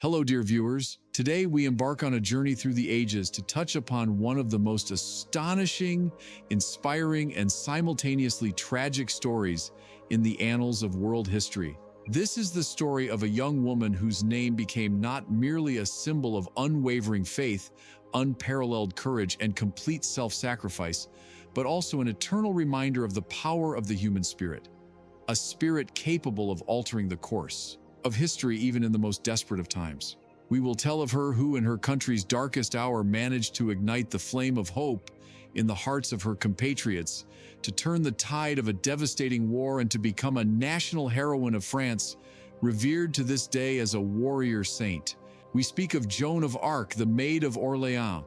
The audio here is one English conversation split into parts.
Hello, dear viewers. Today we embark on a journey through the ages to touch upon one of the most astonishing, inspiring, and simultaneously tragic stories in the annals of world history. This is the story of a young woman whose name became not merely a symbol of unwavering faith, unparalleled courage, and complete self-sacrifice, but also an eternal reminder of the power of the human spirit. A spirit capable of altering the course of history even in the most desperate of times. We will tell of her who in her country's darkest hour managed to ignite the flame of hope in the hearts of her compatriots, to turn the tide of a devastating war and to become a national heroine of France, revered to this day as a warrior saint. We speak of Joan of Arc, the Maid of Orléans.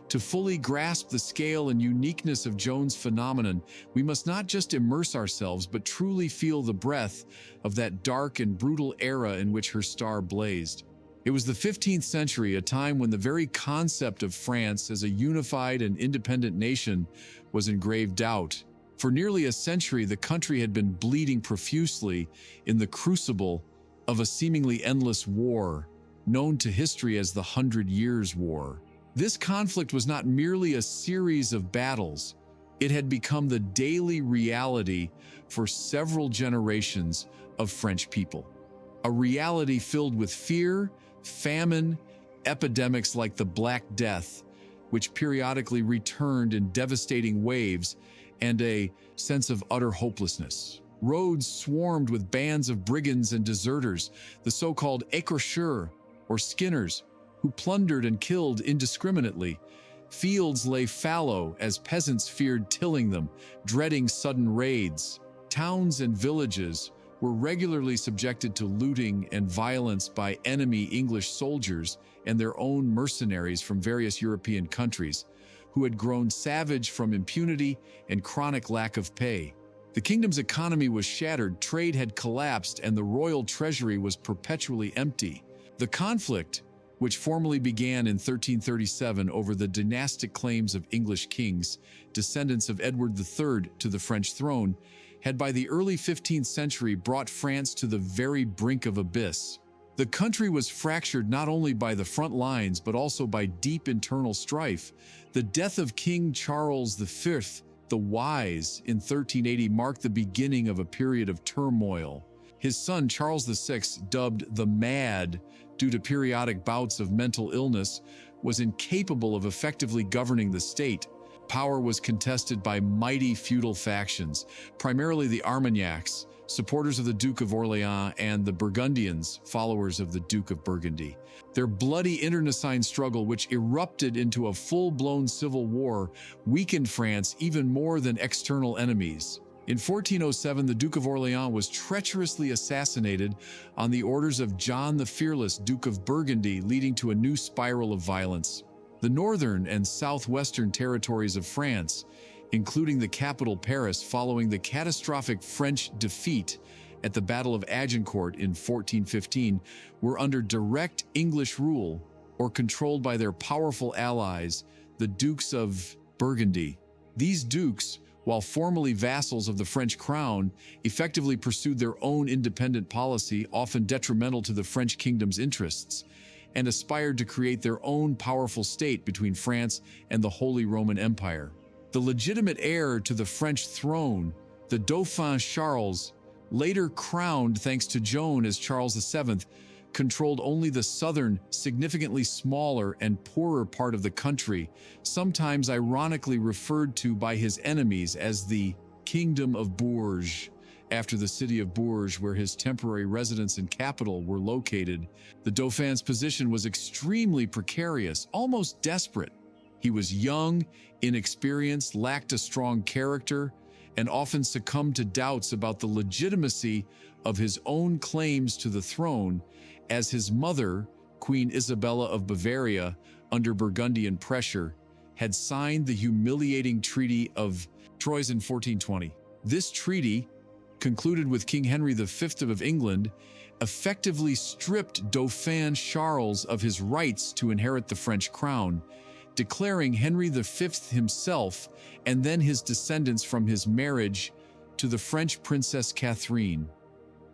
To fully grasp the scale and uniqueness of Joan's phenomenon, we must not just immerse ourselves, but truly feel the breath of that dark and brutal era in which her star blazed. It was the 15th century, a time when the very concept of France as a unified and independent nation was in grave doubt. For nearly a century, the country had been bleeding profusely in the crucible of a seemingly endless war, known to history as the 100 Years' War. This conflict was not merely a series of battles. It had become the daily reality for several generations of French people. A reality filled with fear, famine, epidemics like the Black Death, which periodically returned in devastating waves, and a sense of utter hopelessness. Roads swarmed with bands of brigands and deserters, the so-called écorcheurs, or skinners, who plundered and killed indiscriminately. Fields lay fallow as peasants feared tilling them, dreading sudden raids. Towns and villages were regularly subjected to looting and violence by enemy English soldiers and their own mercenaries from various European countries, who had grown savage from impunity and chronic lack of pay. The kingdom's economy was shattered, trade had collapsed, and the royal treasury was perpetually empty. The conflict, which formally began in 1337 over the dynastic claims of English kings, descendants of Edward III, to the French throne, had by the early 15th century brought France to the very brink of abyss. The country was fractured not only by the front lines but also by deep internal strife. The death of King Charles V, the Wise, in 1380 marked the beginning of a period of turmoil. His son Charles VI, dubbed the Mad due to periodic bouts of mental illness, was incapable of effectively governing the state. Power was contested by mighty feudal factions, primarily the Armagnacs, supporters of the Duke of Orléans, and the Burgundians, followers of the Duke of Burgundy. Their bloody internecine struggle, which erupted into a full-blown civil war, weakened France even more than external enemies. In 1407, the Duke of Orléans was treacherously assassinated on the orders of John the Fearless, Duke of Burgundy, leading to a new spiral of violence. The northern and southwestern territories of France, including the capital Paris, following the catastrophic French defeat at the Battle of Agincourt in 1415, were under direct English rule or controlled by their powerful allies, the Dukes of Burgundy. These dukes, while formally vassals of the French crown, effectively pursued their own independent policy, often detrimental to the French kingdom's interests, and aspired to create their own powerful state between France and the Holy Roman Empire. The legitimate heir to the French throne, the Dauphin Charles, later crowned thanks to Joan as Charles VII, controlled only the southern, significantly smaller and poorer part of the country, sometimes ironically referred to by his enemies as the Kingdom of Bourges, after the city of Bourges, where his temporary residence and capital were located. The Dauphin's position was extremely precarious, almost desperate. He was young, inexperienced, lacked a strong character, and often succumbed to doubts about the legitimacy of his own claims to the throne, as his mother, Queen Isabella of Bavaria, under Burgundian pressure, had signed the humiliating Treaty of Troyes in 1420. This treaty, concluded with King Henry V of England, effectively stripped Dauphin Charles of his rights to inherit the French crown, declaring Henry V himself and then his descendants from his marriage to the French Princess Catherine,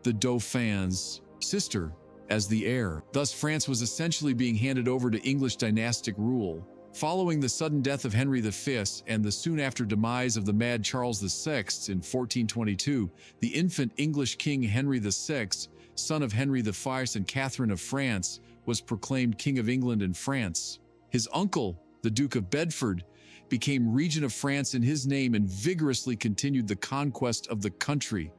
the Dauphin's sister, as the heir. Thus, France was essentially being handed over to English dynastic rule. Following the sudden death of Henry V and the soon after demise of the mad Charles VI in 1422, the infant English King Henry VI, son of Henry V and Catherine of France, was proclaimed King of England and France. His uncle, the Duke of Bedford, became Regent of France in his name and vigorously continued the conquest of the country.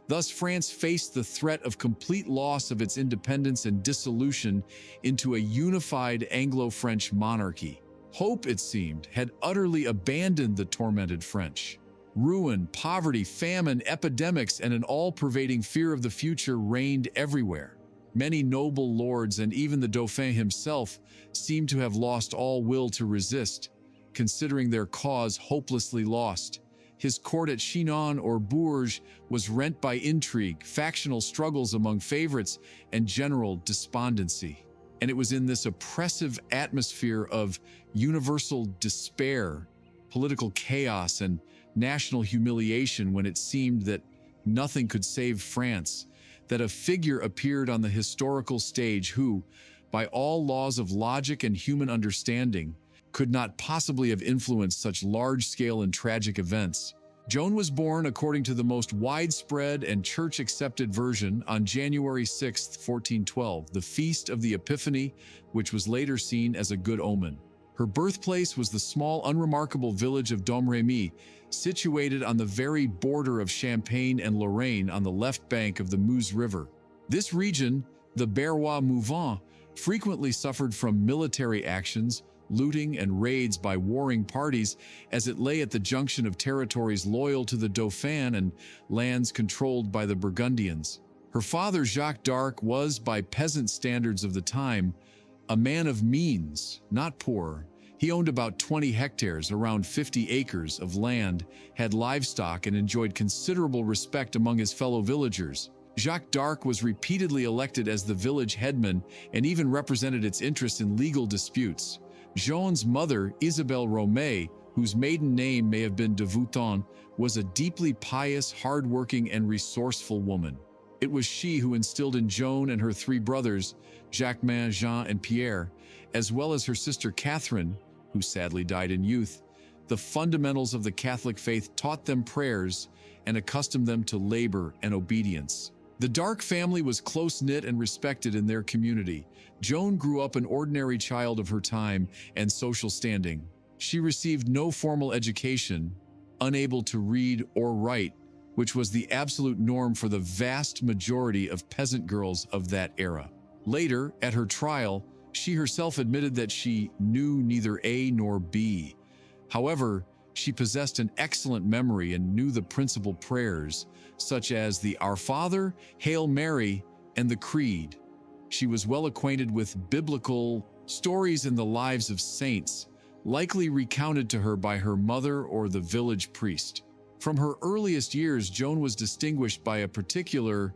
Thus, France faced the threat of complete loss of its independence and dissolution into a unified Anglo-French monarchy. Hope, it seemed, had utterly abandoned the tormented French. Ruin, poverty, famine, epidemics, and an all-pervading fear of the future reigned everywhere. Many noble lords and even the Dauphin himself seemed to have lost all will to resist, considering their cause hopelessly lost. His court at Chinon or Bourges was rent by intrigue, factional struggles among favorites, and general despondency. And it was in this oppressive atmosphere of universal despair, political chaos, and national humiliation when it seemed that nothing could save France, that a figure appeared on the historical stage who, by all laws of logic and human understanding, could not possibly have influenced such large-scale and tragic events. Joan was born, according to the most widespread and church-accepted version, on January 6, 1412, the feast of the Epiphany, which was later seen as a good omen. Her birthplace was the small, unremarkable village of Domrémy, situated on the very border of Champagne and Lorraine on the left bank of the Meuse River. This region, the Barrois Mouvant, frequently suffered from military actions, looting, and raids by warring parties, as it lay at the junction of territories loyal to the Dauphin and lands controlled by the Burgundians. Her father, Jacques d'Arc, was, by peasant standards of the time, a man of means, not poor. He owned about 20 hectares, around 50 acres, of land, had livestock, and enjoyed considerable respect among his fellow villagers. Jacques d'Arc was repeatedly elected as the village headman and even represented its interests in legal disputes. Joan's mother, Isabelle Romay, whose maiden name may have been de Vaucouleurs, was a deeply pious, hard-working, and resourceful woman. It was she who instilled in Joan and her three brothers, Jacquemin, Jean, and Pierre, as well as her sister Catherine, who sadly died in youth, the fundamentals of the Catholic faith, taught them prayers, and accustomed them to labor and obedience. The d'Arc family was close-knit and respected in their community. Joan grew up an ordinary child of her time and social standing. She received no formal education, unable to read or write, which was the absolute norm for the vast majority of peasant girls of that era. Later, at her trial, she herself admitted that she knew neither A nor B. However, she possessed an excellent memory and knew the principal prayers, such as the Our Father, Hail Mary, and the Creed. She was well acquainted with biblical stories and the lives of saints, likely recounted to her by her mother or the village priest. From her earliest years, Joan was distinguished by a particular,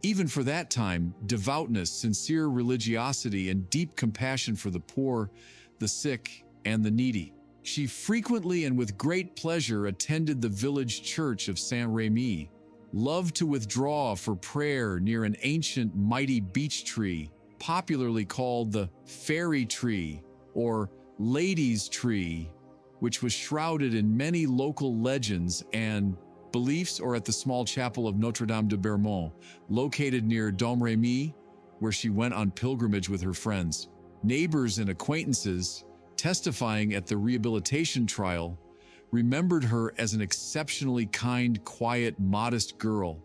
even for that time, devoutness, sincere religiosity, and deep compassion for the poor, the sick, and the needy. She frequently and with great pleasure attended the village church of Saint-Rémy, loved to withdraw for prayer near an ancient mighty beech tree, popularly called the fairy tree or lady's tree, which was shrouded in many local legends and beliefs, or at the small chapel of Notre-Dame de Bermond, located near Domrémy, where she went on pilgrimage with her friends. Neighbors and acquaintances, testifying at the rehabilitation trial, remembered her as an exceptionally kind, quiet, modest girl,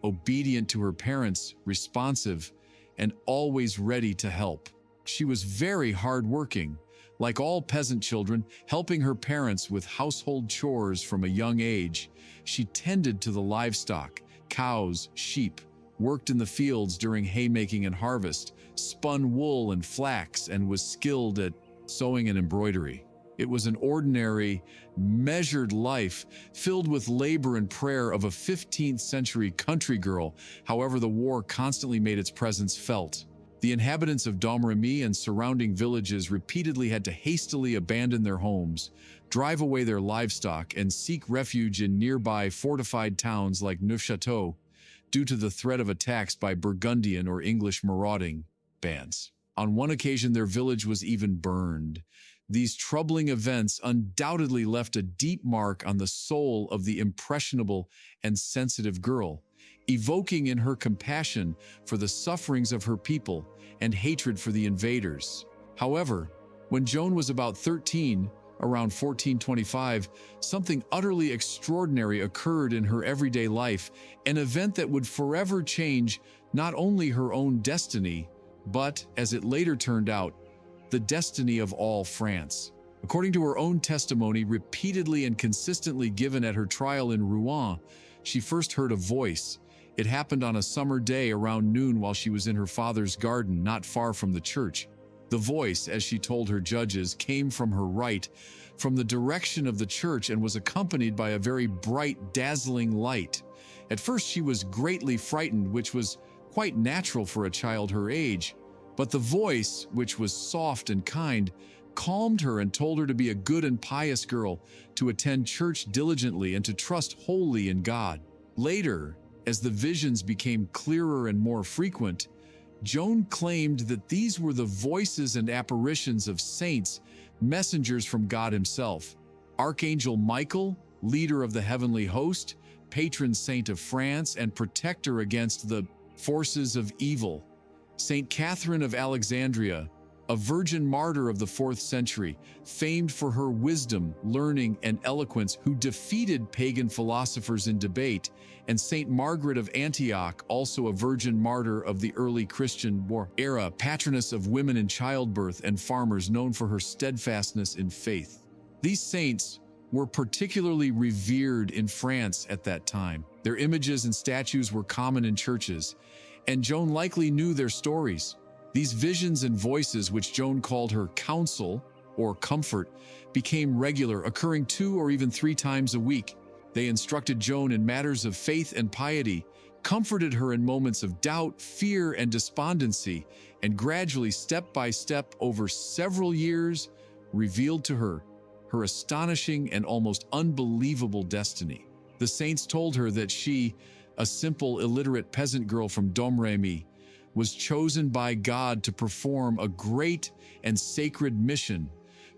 obedient to her parents, responsive, and always ready to help. She was very hardworking, like all peasant children, helping her parents with household chores from a young age. She tended to the livestock, cows, sheep, worked in the fields during haymaking and harvest, spun wool and flax, and was skilled at sewing and embroidery. It was an ordinary, measured life filled with labor and prayer of a 15th century country girl. However, the war constantly made its presence felt. The inhabitants of Domrémy and surrounding villages repeatedly had to hastily abandon their homes, drive away their livestock, and seek refuge in nearby fortified towns like Neufchâteau, due to the threat of attacks by Burgundian or English marauding. bands. On one occasion, their village was even burned. These troubling events undoubtedly left a deep mark on the soul of the impressionable and sensitive girl, evoking in her compassion for the sufferings of her people and hatred for the invaders. However, when Joan was about 13, around 1425, something utterly extraordinary occurred in her everyday life, an event that would forever change not only her own destiny, but, as it later turned out, the destiny of all France. According to her own testimony, repeatedly and consistently given at her trial in Rouen, she first heard a voice. It happened on a summer day around noon while she was in her father's garden not far from the church. The voice, as she told her judges, came from her right, from the direction of the church, and was accompanied by a very bright, dazzling light. At first she was greatly frightened, which was quite natural for a child her age, but the voice, which was soft and kind, calmed her and told her to be a good and pious girl, to attend church diligently and to trust wholly in God. Later, as the visions became clearer and more frequent, Joan claimed that these were the voices and apparitions of saints, messengers from God himself. Archangel Michael, leader of the heavenly host, patron saint of France and protector against the forces of evil. Saint Catherine of Alexandria, a virgin martyr of the 4th century, famed for her wisdom, learning, and eloquence, who defeated pagan philosophers in debate, and Saint Margaret of Antioch, also a virgin martyr of the early Christian war era, patroness of women in childbirth and farmers, known for her steadfastness in faith. These saints were particularly revered in France at that time. Their images and statues were common in churches, and Joan likely knew their stories. These visions and voices, which Joan called her counsel or comfort, became regular, occurring 2 or even 3 times a week. They instructed Joan in matters of faith and piety, comforted her in moments of doubt, fear, and despondency, and gradually, step by step, over several years, revealed to her her astonishing and almost unbelievable destiny. The saints told her that she, a simple, illiterate peasant girl from Domrémy, was chosen by God to perform a great and sacred mission,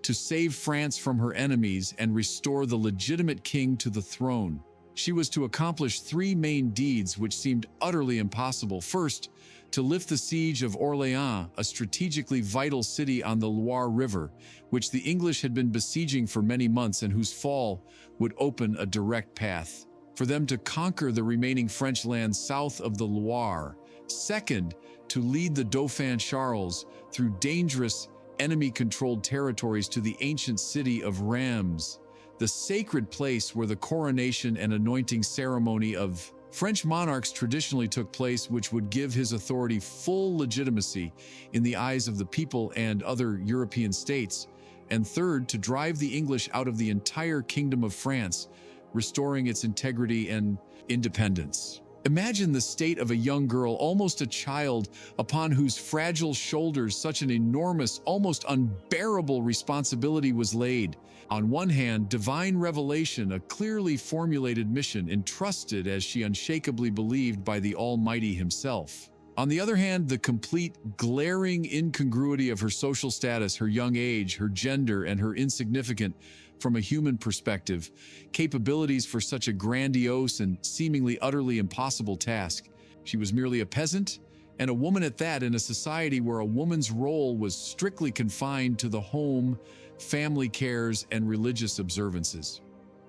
to save France from her enemies and restore the legitimate king to the throne. She was to accomplish 3 main deeds which seemed utterly impossible. First, to lift the siege of Orléans, a strategically vital city on the Loire River, which the English had been besieging for many months and whose fall would open a direct path for them to conquer the remaining French lands south of the Loire. Second, to lead the Dauphin Charles through dangerous, enemy-controlled territories to the ancient city of Reims, the sacred place where the coronation and anointing ceremony of French monarchs traditionally took place, which would give his authority full legitimacy in the eyes of the people and other European states. And third, to drive the English out of the entire Kingdom of France, restoring its integrity and independence. Imagine the state of a young girl, almost a child, upon whose fragile shoulders such an enormous, almost unbearable responsibility was laid. On one hand, divine revelation, a clearly formulated mission entrusted, as she unshakably believed, by the Almighty himself. On the other hand, the complete, glaring incongruity of her social status, her young age, her gender, and her insignificant, from a human perspective, capabilities for such a grandiose and seemingly utterly impossible task. She was merely a peasant, and a woman at that, in a society where a woman's role was strictly confined to the home, family cares, and religious observances.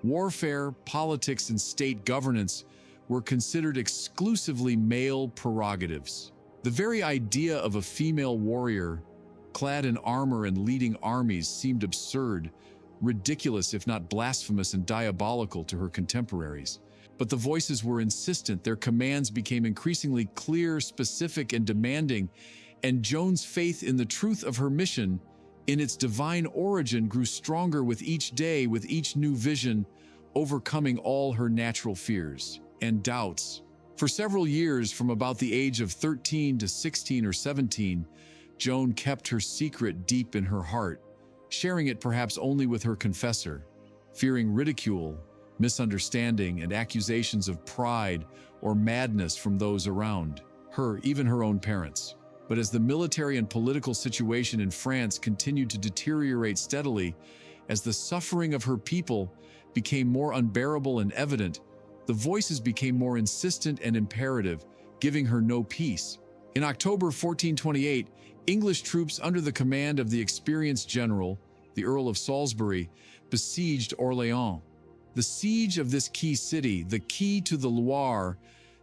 Warfare, politics, and state governance were considered exclusively male prerogatives. The very idea of a female warrior, clad in armor and leading armies, seemed absurd, ridiculous, if not blasphemous and diabolical to her contemporaries. But the voices were insistent, their commands became increasingly clear, specific, and demanding, and Joan's faith in the truth of her mission, in its divine origin, grew stronger with each day, with each new vision, overcoming all her natural fears and doubts. For several years, from about the age of 13 to 16 or 17, Joan kept her secret deep in her heart, sharing it perhaps only with her confessor, fearing ridicule, misunderstanding, and accusations of pride or madness from those around her, even her own parents. But as the military and political situation in France continued to deteriorate steadily, as the suffering of her people became more unbearable and evident, the voices became more insistent and imperative, giving her no peace. In October 1428, English troops under the command of the experienced general, the Earl of Salisbury, besieged Orléans. The siege of this key city, the key to the Loire,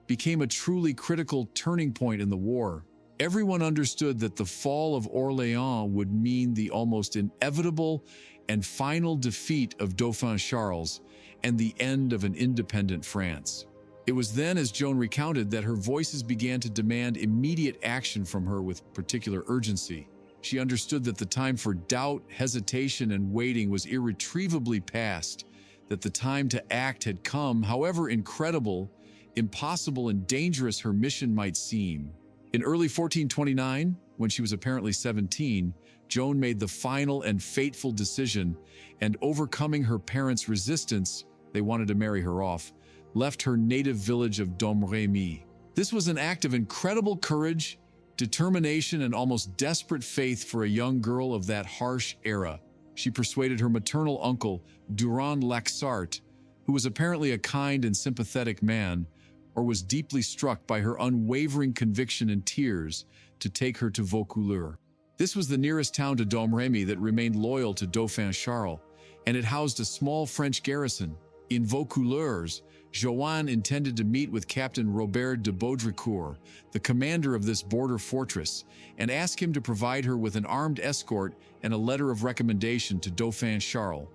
became a truly critical turning point in the war. Everyone understood that the fall of Orléans would mean the almost inevitable and final defeat of Dauphin Charles and the end of an independent France. It was then, as Joan recounted, that her voices began to demand immediate action from her with particular urgency. She understood that the time for doubt, hesitation, and waiting was irretrievably past, that the time to act had come, however incredible, impossible, and dangerous her mission might seem. In early 1429, when she was apparently 17, Joan made the final and fateful decision, and overcoming her parents' resistance, they wanted to marry her off, left her native village of Domrémy. This was an act of incredible courage, determination, and almost desperate faith for a young girl of that harsh era. She persuaded her maternal uncle, Durand Laxart, who was apparently a kind and sympathetic man, or was deeply struck by her unwavering conviction and tears, to take her to Vaucouleurs. This was the nearest town to Domrémy that remained loyal to Dauphin Charles, and it housed a small French garrison. In Vaucouleurs, Joan intended to meet with Captain Robert de Baudricourt, the commander of this border fortress, and ask him to provide her with an armed escort and a letter of recommendation to Dauphin Charles,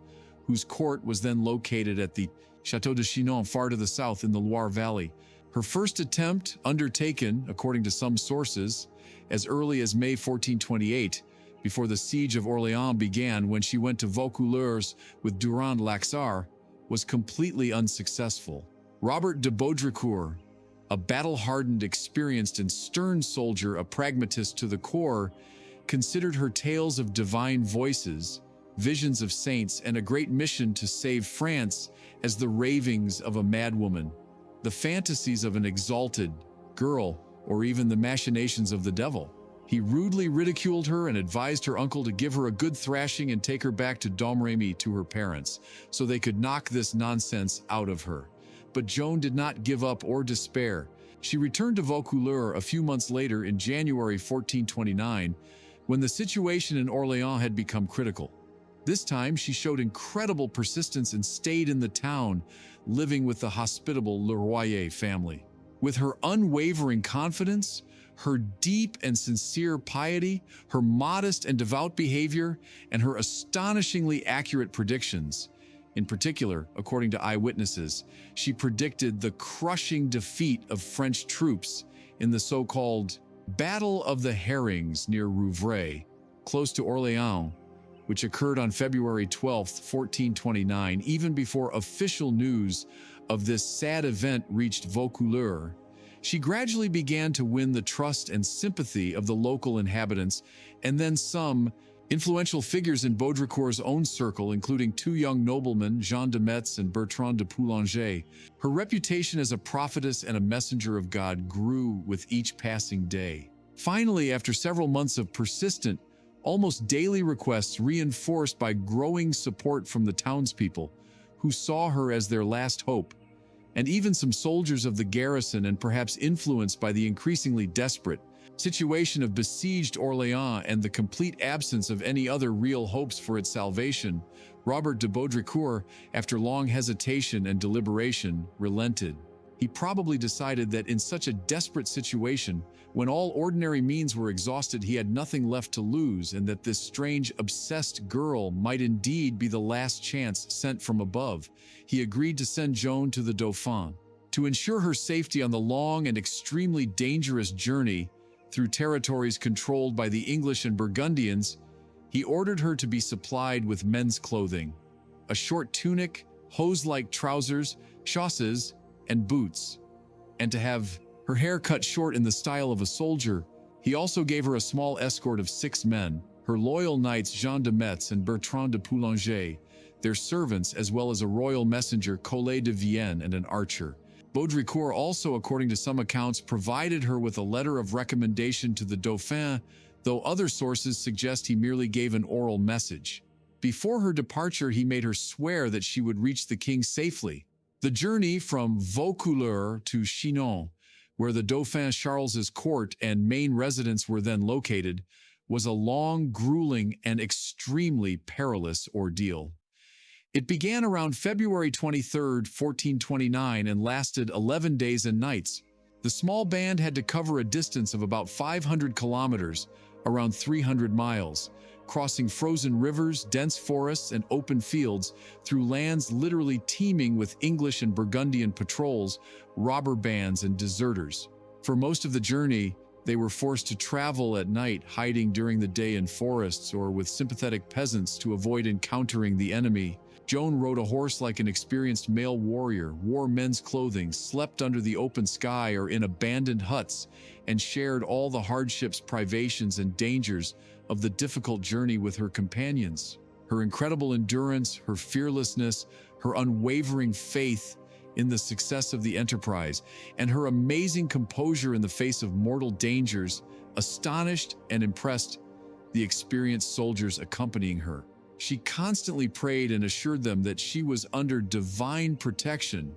whose court was then located at the Château de Chinon, far to the south in the Loire Valley. Her first attempt, undertaken, according to some sources, as early as May 1428, before the siege of Orléans began, when she went to Vaucouleurs with Durand Laxart, was completely unsuccessful. Robert de Baudricourt, a battle-hardened, experienced, and stern soldier, a pragmatist to the core, considered her tales of divine voices, visions of saints, and a great mission to save France as the ravings of a madwoman, the fantasies of an exalted girl, or even the machinations of the devil. He rudely ridiculed her and advised her uncle to give her a good thrashing and take her back to Domrémy to her parents, so they could knock this nonsense out of her. But Joan did not give up or despair. She returned to Vaucouleurs a few months later in January 1429, when the situation in Orléans had become critical. This time, she showed incredible persistence and stayed in the town, living with the hospitable Le Royer family. With her unwavering confidence, her deep and sincere piety, her modest and devout behavior, and her astonishingly accurate predictions. In particular, according to eyewitnesses, she predicted the crushing defeat of French troops in the so-called Battle of the Herrings near Rouvray, close to Orléans, which occurred on February 12, 1429, even before official news of this sad event reached Vaucouleurs. She gradually began to win the trust and sympathy of the local inhabitants, and then some influential figures in Baudricourt's own circle, including two young noblemen, Jean de Metz and Bertrand de Poulanger. Her reputation as a prophetess and a messenger of God grew with each passing day. Finally, after several months of persistent, almost daily requests reinforced by growing support from the townspeople, who saw her as their last hope, and even some soldiers of the garrison, and perhaps influenced by the increasingly desperate situation of besieged Orléans and the complete absence of any other real hopes for its salvation, Robert de Baudricourt, after long hesitation and deliberation, relented. He probably decided that in such a desperate situation, when all ordinary means were exhausted, he had nothing left to lose, and that this strange, obsessed girl might indeed be the last chance sent from above. He agreed to send Joan to the Dauphin. To ensure her safety on the long and extremely dangerous journey through territories controlled by the English and Burgundians, he ordered her to be supplied with men's clothing, a short tunic, hose-like trousers, chausses, and boots, and to have her hair cut short in the style of a soldier. He also gave her a small escort of 6 men, her loyal knights Jean de Metz and Bertrand de Poulanger, their servants, as well as a royal messenger, Collet de Vienne, and an archer. Baudricourt also, according to some accounts, provided her with a letter of recommendation to the Dauphin, though other sources suggest he merely gave an oral message. Before her departure, he made her swear that she would reach the king safely. The journey from Vaucouleurs to Chinon, where the Dauphin Charles's court and main residence were then located, was a long, grueling, and extremely perilous ordeal. It began around February 23, 1429, and lasted 11 days and nights. The small band had to cover a distance of about 500 kilometers, around 300 miles, crossing frozen rivers, dense forests, and open fields, through lands literally teeming with English and Burgundian patrols, robber bands, and deserters. For most of the journey, they were forced to travel at night, hiding during the day in forests or with sympathetic peasants to avoid encountering the enemy. Joan rode a horse like an experienced male warrior, wore men's clothing, slept under the open sky or in abandoned huts, and shared all the hardships, privations, and dangers of the difficult journey with her companions. Her incredible endurance, her fearlessness, her unwavering faith in the success of the enterprise, and her amazing composure in the face of mortal dangers astonished and impressed the experienced soldiers accompanying her. She constantly prayed and assured them that she was under divine protection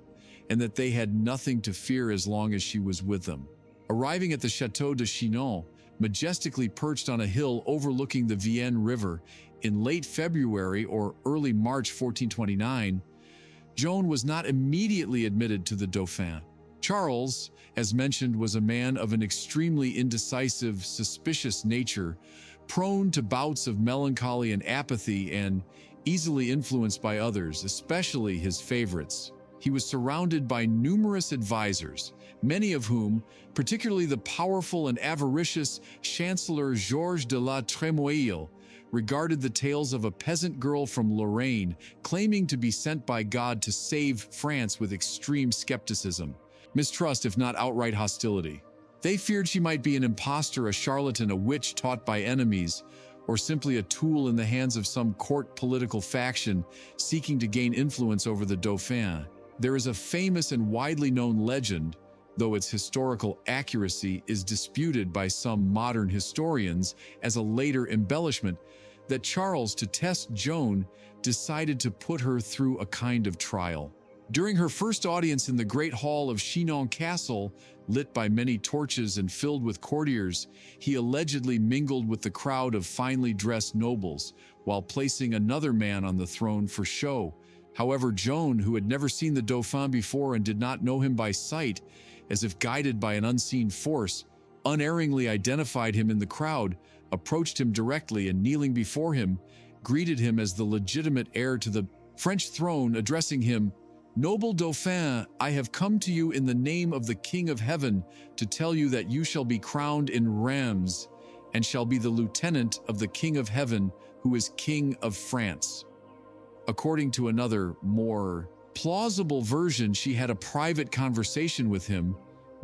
and that they had nothing to fear as long as she was with them. Arriving at the Château de Chinon, majestically perched on a hill overlooking the Vienne River, in late February or early March 1429, Joan was not immediately admitted to the Dauphin. Charles, as mentioned, was a man of an extremely indecisive, suspicious nature, prone to bouts of melancholy and apathy, and easily influenced by others, especially his favorites. He was surrounded by numerous advisors, many of whom, particularly the powerful and avaricious Chancellor Georges de la Trémoille, regarded the tales of a peasant girl from Lorraine claiming to be sent by God to save France with extreme skepticism, mistrust, if not outright hostility. They feared she might be an impostor, a charlatan, a witch taught by enemies, or simply a tool in the hands of some court political faction seeking to gain influence over the Dauphin. There is a famous and widely known legend, though its historical accuracy is disputed by some modern historians as a later embellishment, that Charles, to test Joan, decided to put her through a kind of trial. During her first audience in the Great Hall of Chinon Castle, lit by many torches and filled with courtiers, he allegedly mingled with the crowd of finely dressed nobles, while placing another man on the throne for show. However, Joan, who had never seen the Dauphin before and did not know him by sight, as if guided by an unseen force, unerringly identified him in the crowd, approached him directly, and kneeling before him, greeted him as the legitimate heir to the French throne, addressing him, "Noble Dauphin, I have come to you in the name of the King of Heaven to tell you that you shall be crowned in Reims and shall be the lieutenant of the King of Heaven, who is King of France." According to another, more plausible version, she had a private conversation with him,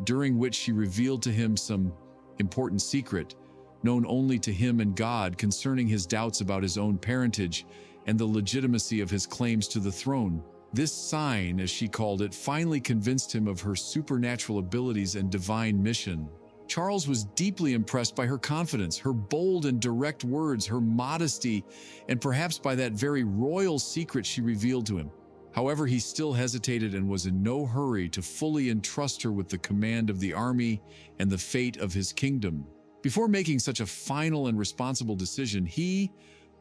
during which she revealed to him some important secret, known only to him and God, concerning his doubts about his own parentage and the legitimacy of his claims to the throne. This sign, as she called it, finally convinced him of her supernatural abilities and divine mission. Charles was deeply impressed by her confidence, her bold and direct words, her modesty, and perhaps by that very royal secret she revealed to him. However, he still hesitated and was in no hurry to fully entrust her with the command of the army and the fate of his kingdom. Before making such a final and responsible decision, he,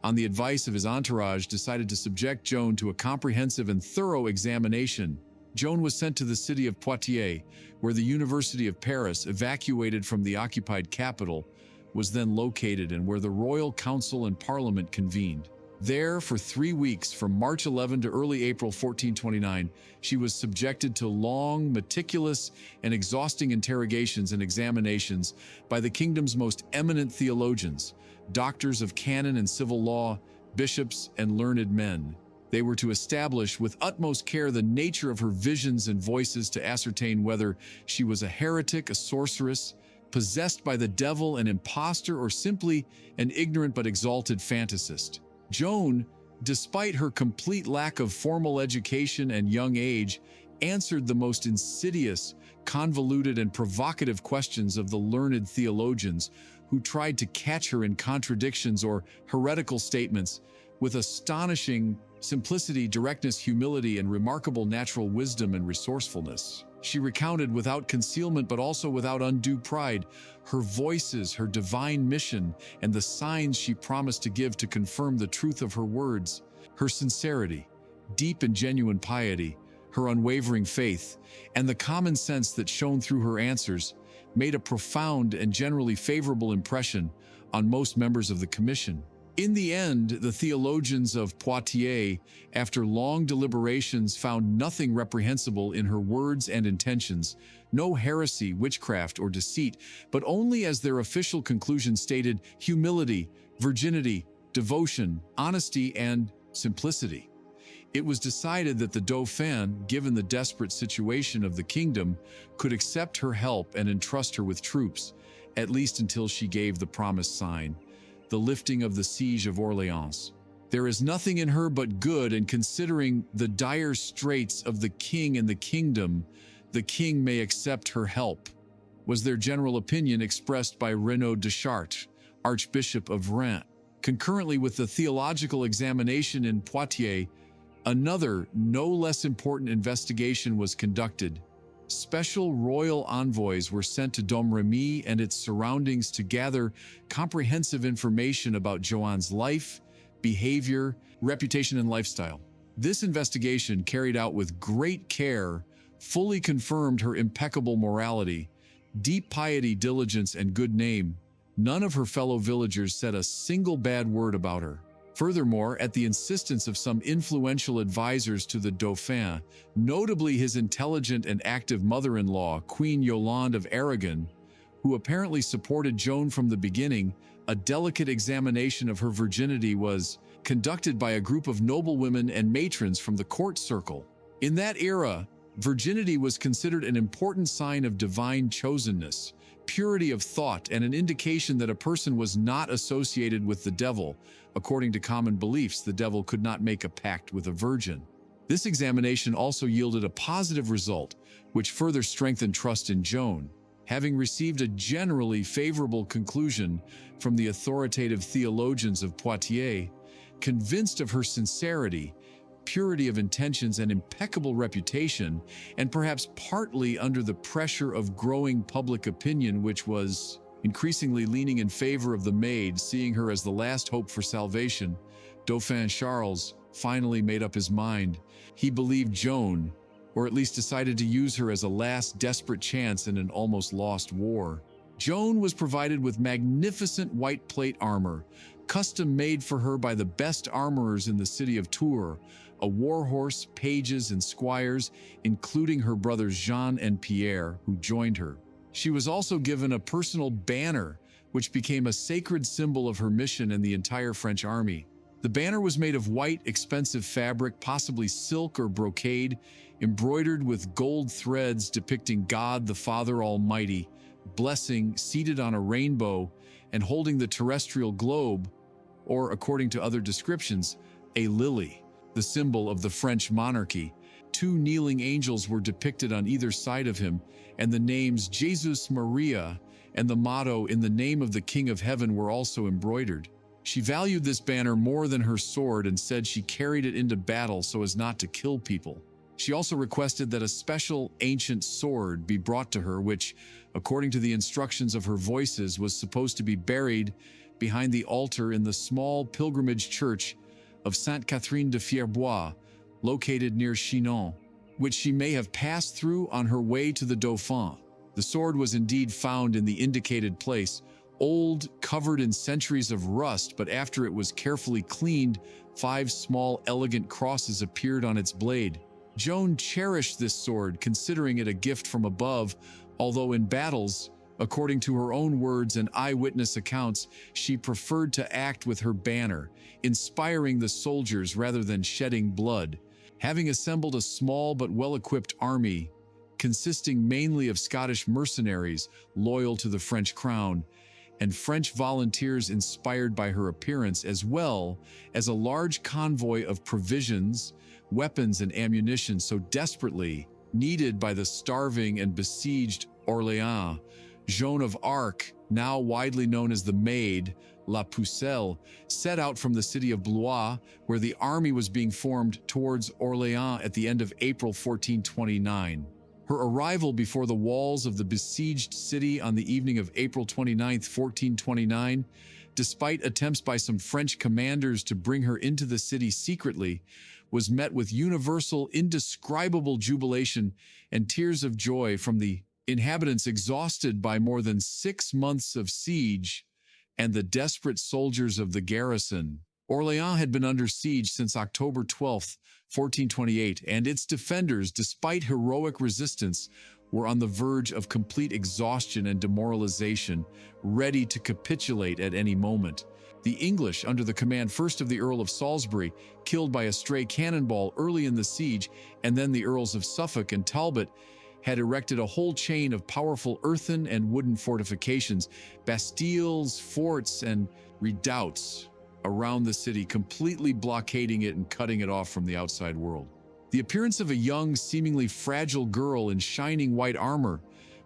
on the advice of his entourage, decided to subject Joan to a comprehensive and thorough examination. Joan was sent to the city of Poitiers, where the University of Paris, evacuated from the occupied capital, was then located, and where the Royal Council and Parliament convened. There, for 3 weeks, from March 11 to early April 1429, she was subjected to long, meticulous, and exhausting interrogations and examinations by the kingdom's most eminent theologians, doctors of canon and civil law, bishops, and learned men. They were to establish with utmost care the nature of her visions and voices, to ascertain whether she was a heretic, a sorceress, possessed by the devil, an impostor, or simply an ignorant but exalted fantasist. Joan, despite her complete lack of formal education and young age, answered the most insidious, convoluted, and provocative questions of the learned theologians who tried to catch her in contradictions or heretical statements with astonishing simplicity, directness, humility, and remarkable natural wisdom and resourcefulness. She recounted without concealment but also without undue pride her voices, her divine mission, and the signs she promised to give to confirm the truth of her words. Her sincerity, deep and genuine piety, her unwavering faith, and the common sense that shone through her answers made a profound and generally favorable impression on most members of the commission. In the end, the theologians of Poitiers, after long deliberations, found nothing reprehensible in her words and intentions, no heresy, witchcraft, or deceit, but only, as their official conclusion stated, humility, virginity, devotion, honesty, and simplicity. It was decided that the Dauphin, given the desperate situation of the kingdom, could accept her help and entrust her with troops, at least until she gave the promised sign, the lifting of the siege of Orléans. There is nothing in her but good, and considering the dire straits of the king and the kingdom, the king may accept her help, was their general opinion expressed by Renaud de Chartres, Archbishop of Reims. Concurrently with the theological examination in Poitiers, another, no less important investigation was conducted. Special royal envoys were sent to Domrémy and its surroundings to gather comprehensive information about Joan's life, behavior, reputation, and lifestyle. This investigation, carried out with great care, fully confirmed her impeccable morality, deep piety, diligence, and good name. None of her fellow villagers said a single bad word about her. Furthermore, at the insistence of some influential advisors to the Dauphin, notably his intelligent and active mother-in-law, Queen Yolande of Aragon, who apparently supported Joan from the beginning, a delicate examination of her virginity was conducted by a group of noblewomen and matrons from the court circle. In that era, virginity was considered an important sign of divine chosenness, purity of thought, and an indication that a person was not associated with the devil. According to common beliefs, the devil could not make a pact with a virgin. This examination also yielded a positive result, which further strengthened trust in Joan. Having received a generally favorable conclusion from the authoritative theologians of Poitiers, convinced of her sincerity, purity of intentions, and impeccable reputation, and perhaps partly under the pressure of growing public opinion, which was increasingly leaning in favor of the Maid, seeing her as the last hope for salvation, Dauphin Charles finally made up his mind. He believed Joan, or at least decided to use her as a last desperate chance in an almost lost war. Joan was provided with magnificent white plate armor, custom made for her by the best armorers in the city of Tours, a war horse, pages, and squires, including her brothers Jean and Pierre, who joined her. She was also given a personal banner, which became a sacred symbol of her mission and the entire French army. The banner was made of white, expensive fabric, possibly silk or brocade, embroidered with gold threads depicting God the Father Almighty, blessing, seated on a rainbow, and holding the terrestrial globe, or, according to other descriptions, a lily, the symbol of the French monarchy. Two kneeling angels were depicted on either side of him, and the names Jesus Maria and the motto "In the name of the King of Heaven" were also embroidered. She valued this banner more than her sword and said she carried it into battle so as not to kill people. She also requested that a special ancient sword be brought to her, which, according to the instructions of her voices, was supposed to be buried behind the altar in the small pilgrimage church of Sainte Catherine de Fierbois, located near Chinon, which she may have passed through on her way to the Dauphin. The sword was indeed found in the indicated place, old, covered in centuries of rust, but after it was carefully cleaned, 5 small, elegant crosses appeared on its blade. Joan cherished this sword, considering it a gift from above, although in battles, according to her own words and eyewitness accounts, she preferred to act with her banner, inspiring the soldiers rather than shedding blood. Having assembled a small but well-equipped army, consisting mainly of Scottish mercenaries loyal to the French crown, and French volunteers inspired by her appearance, as well as a large convoy of provisions, weapons, and ammunition so desperately needed by the starving and besieged Orléans, Joan of Arc, now widely known as the Maid, La Pucelle, set out from the city of Blois, where the army was being formed, towards Orléans at the end of April 1429. Her arrival before the walls of the besieged city on the evening of April 29, 1429, despite attempts by some French commanders to bring her into the city secretly, was met with universal, indescribable jubilation and tears of joy from the inhabitants exhausted by more than 6 months of siege and the desperate soldiers of the garrison. Orléans had been under siege since October 12, 1428, and its defenders, despite heroic resistance, were on the verge of complete exhaustion and demoralization, ready to capitulate at any moment. The English, under the command first of the Earl of Salisbury, killed by a stray cannonball early in the siege, and then the Earls of Suffolk and Talbot, had erected a whole chain of powerful earthen and wooden fortifications, bastilles, forts, and redoubts around the city, completely blockading it and cutting it off from the outside world. The appearance of a young, seemingly fragile girl in shining white armor,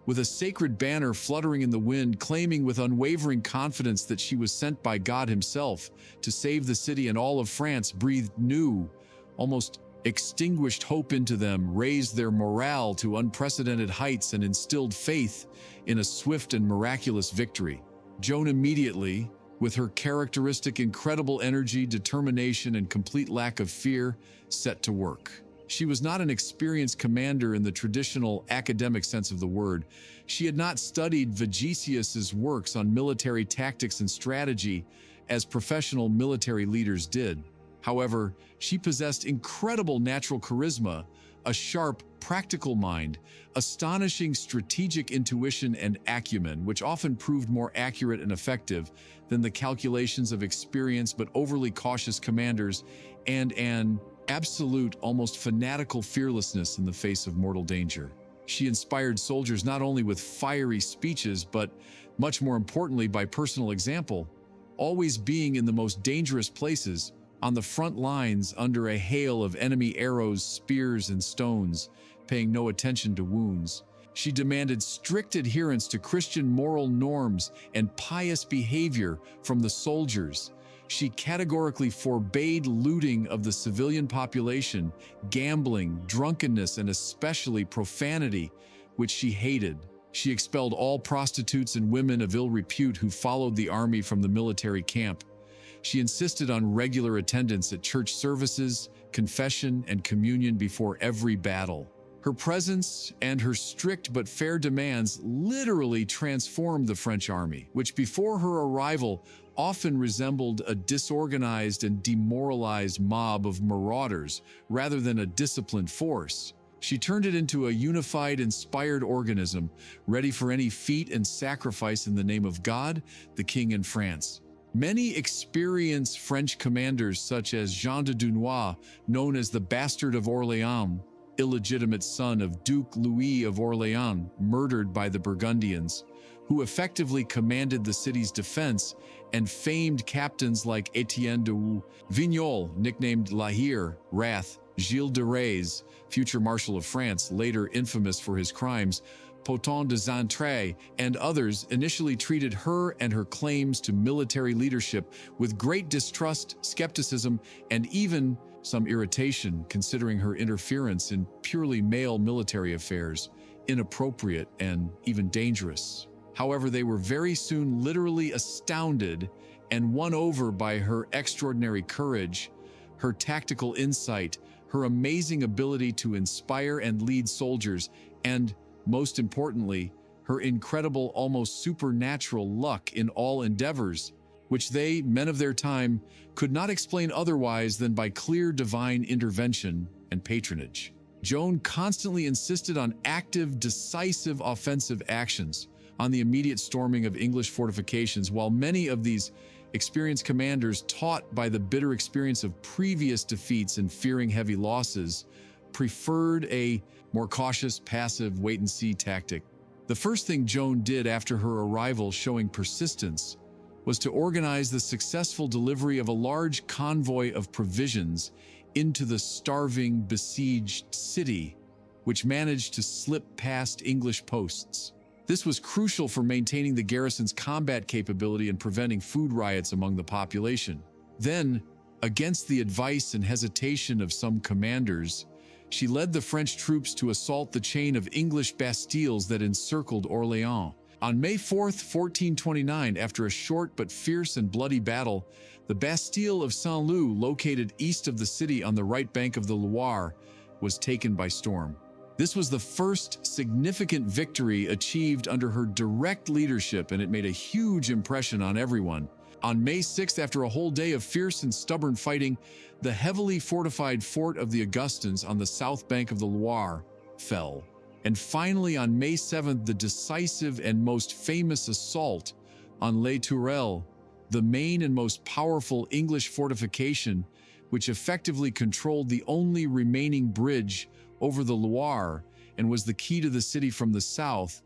with a sacred banner fluttering in the wind, claiming with unwavering confidence that she was sent by God himself to save the city and all of France, breathed new, almost extinguished hope into them, raised their morale to unprecedented heights, and instilled faith in a swift and miraculous victory. Joan immediately, with her characteristic incredible energy, determination, and complete lack of fear, set to work. She was not an experienced commander in the traditional academic sense of the word. She had not studied Vigesius's works on military tactics and strategy as professional military leaders did. However, she possessed incredible natural charisma, a sharp, practical mind, astonishing strategic intuition and acumen, which often proved more accurate and effective than the calculations of experienced but overly cautious commanders, and an absolute, almost fanatical fearlessness in the face of mortal danger. She inspired soldiers not only with fiery speeches, but, much more importantly, by personal example, always being in the most dangerous places, on the front lines under a hail of enemy arrows, spears, and stones, paying no attention to wounds. She demanded strict adherence to Christian moral norms and pious behavior from the soldiers. She categorically forbade looting of the civilian population, gambling, drunkenness, and especially profanity, which she hated. She expelled all prostitutes and women of ill repute who followed the army from the military camp. She insisted on regular attendance at church services, confession, and communion before every battle. Her presence and her strict but fair demands literally transformed the French army, which before her arrival often resembled a disorganized and demoralized mob of marauders rather than a disciplined force. She turned it into a unified, inspired organism, ready for any feat and sacrifice in the name of God, the King, and France. Many experienced French commanders, such as Jean de Dunois, known as the Bastard of Orléans, illegitimate son of Duke Louis of Orléans, murdered by the Burgundians, who effectively commanded the city's defense, and famed captains like Etienne de Vignol, nicknamed La Hire, Wrath, Gilles de Rais, future Marshal of France, later infamous for his crimes, Poton de Xaintrailles, and others initially treated her and her claims to military leadership with great distrust, skepticism, and even some irritation, considering her interference in purely male military affairs inappropriate and even dangerous. However, they were very soon literally astounded and won over by her extraordinary courage, her tactical insight, her amazing ability to inspire and lead soldiers, and, most importantly, her incredible, almost supernatural luck in all endeavors, which they, men of their time, could not explain otherwise than by clear divine intervention and patronage. Joan constantly insisted on active, decisive offensive actions, on the immediate storming of English fortifications, while many of these experienced commanders, taught by the bitter experience of previous defeats and fearing heavy losses, preferred a more cautious, passive, wait-and-see tactic. The first thing Joan did after her arrival, showing persistence, was to organize the successful delivery of a large convoy of provisions into the starving, besieged city. which managed to slip past English posts. This was crucial for maintaining the garrison's combat capability and preventing food riots among the population. Then, against the advice and hesitation of some commanders, she led the French troops to assault the chain of English bastilles that encircled Orléans. On May 4, 1429, after a short but fierce and bloody battle, the Bastille of Saint-Lô, located east of the city on the right bank of the Loire, was taken by storm. This was the first significant victory achieved under her direct leadership, and it made a huge impression on everyone. On May 6th, after a whole day of fierce and stubborn fighting, the heavily fortified fort of the Augustins on the south bank of the Loire fell. And finally, on May 7th, the decisive and most famous assault on Les Tourelles, the main and most powerful English fortification, which effectively controlled the only remaining bridge over the Loire and was the key to the city from the south,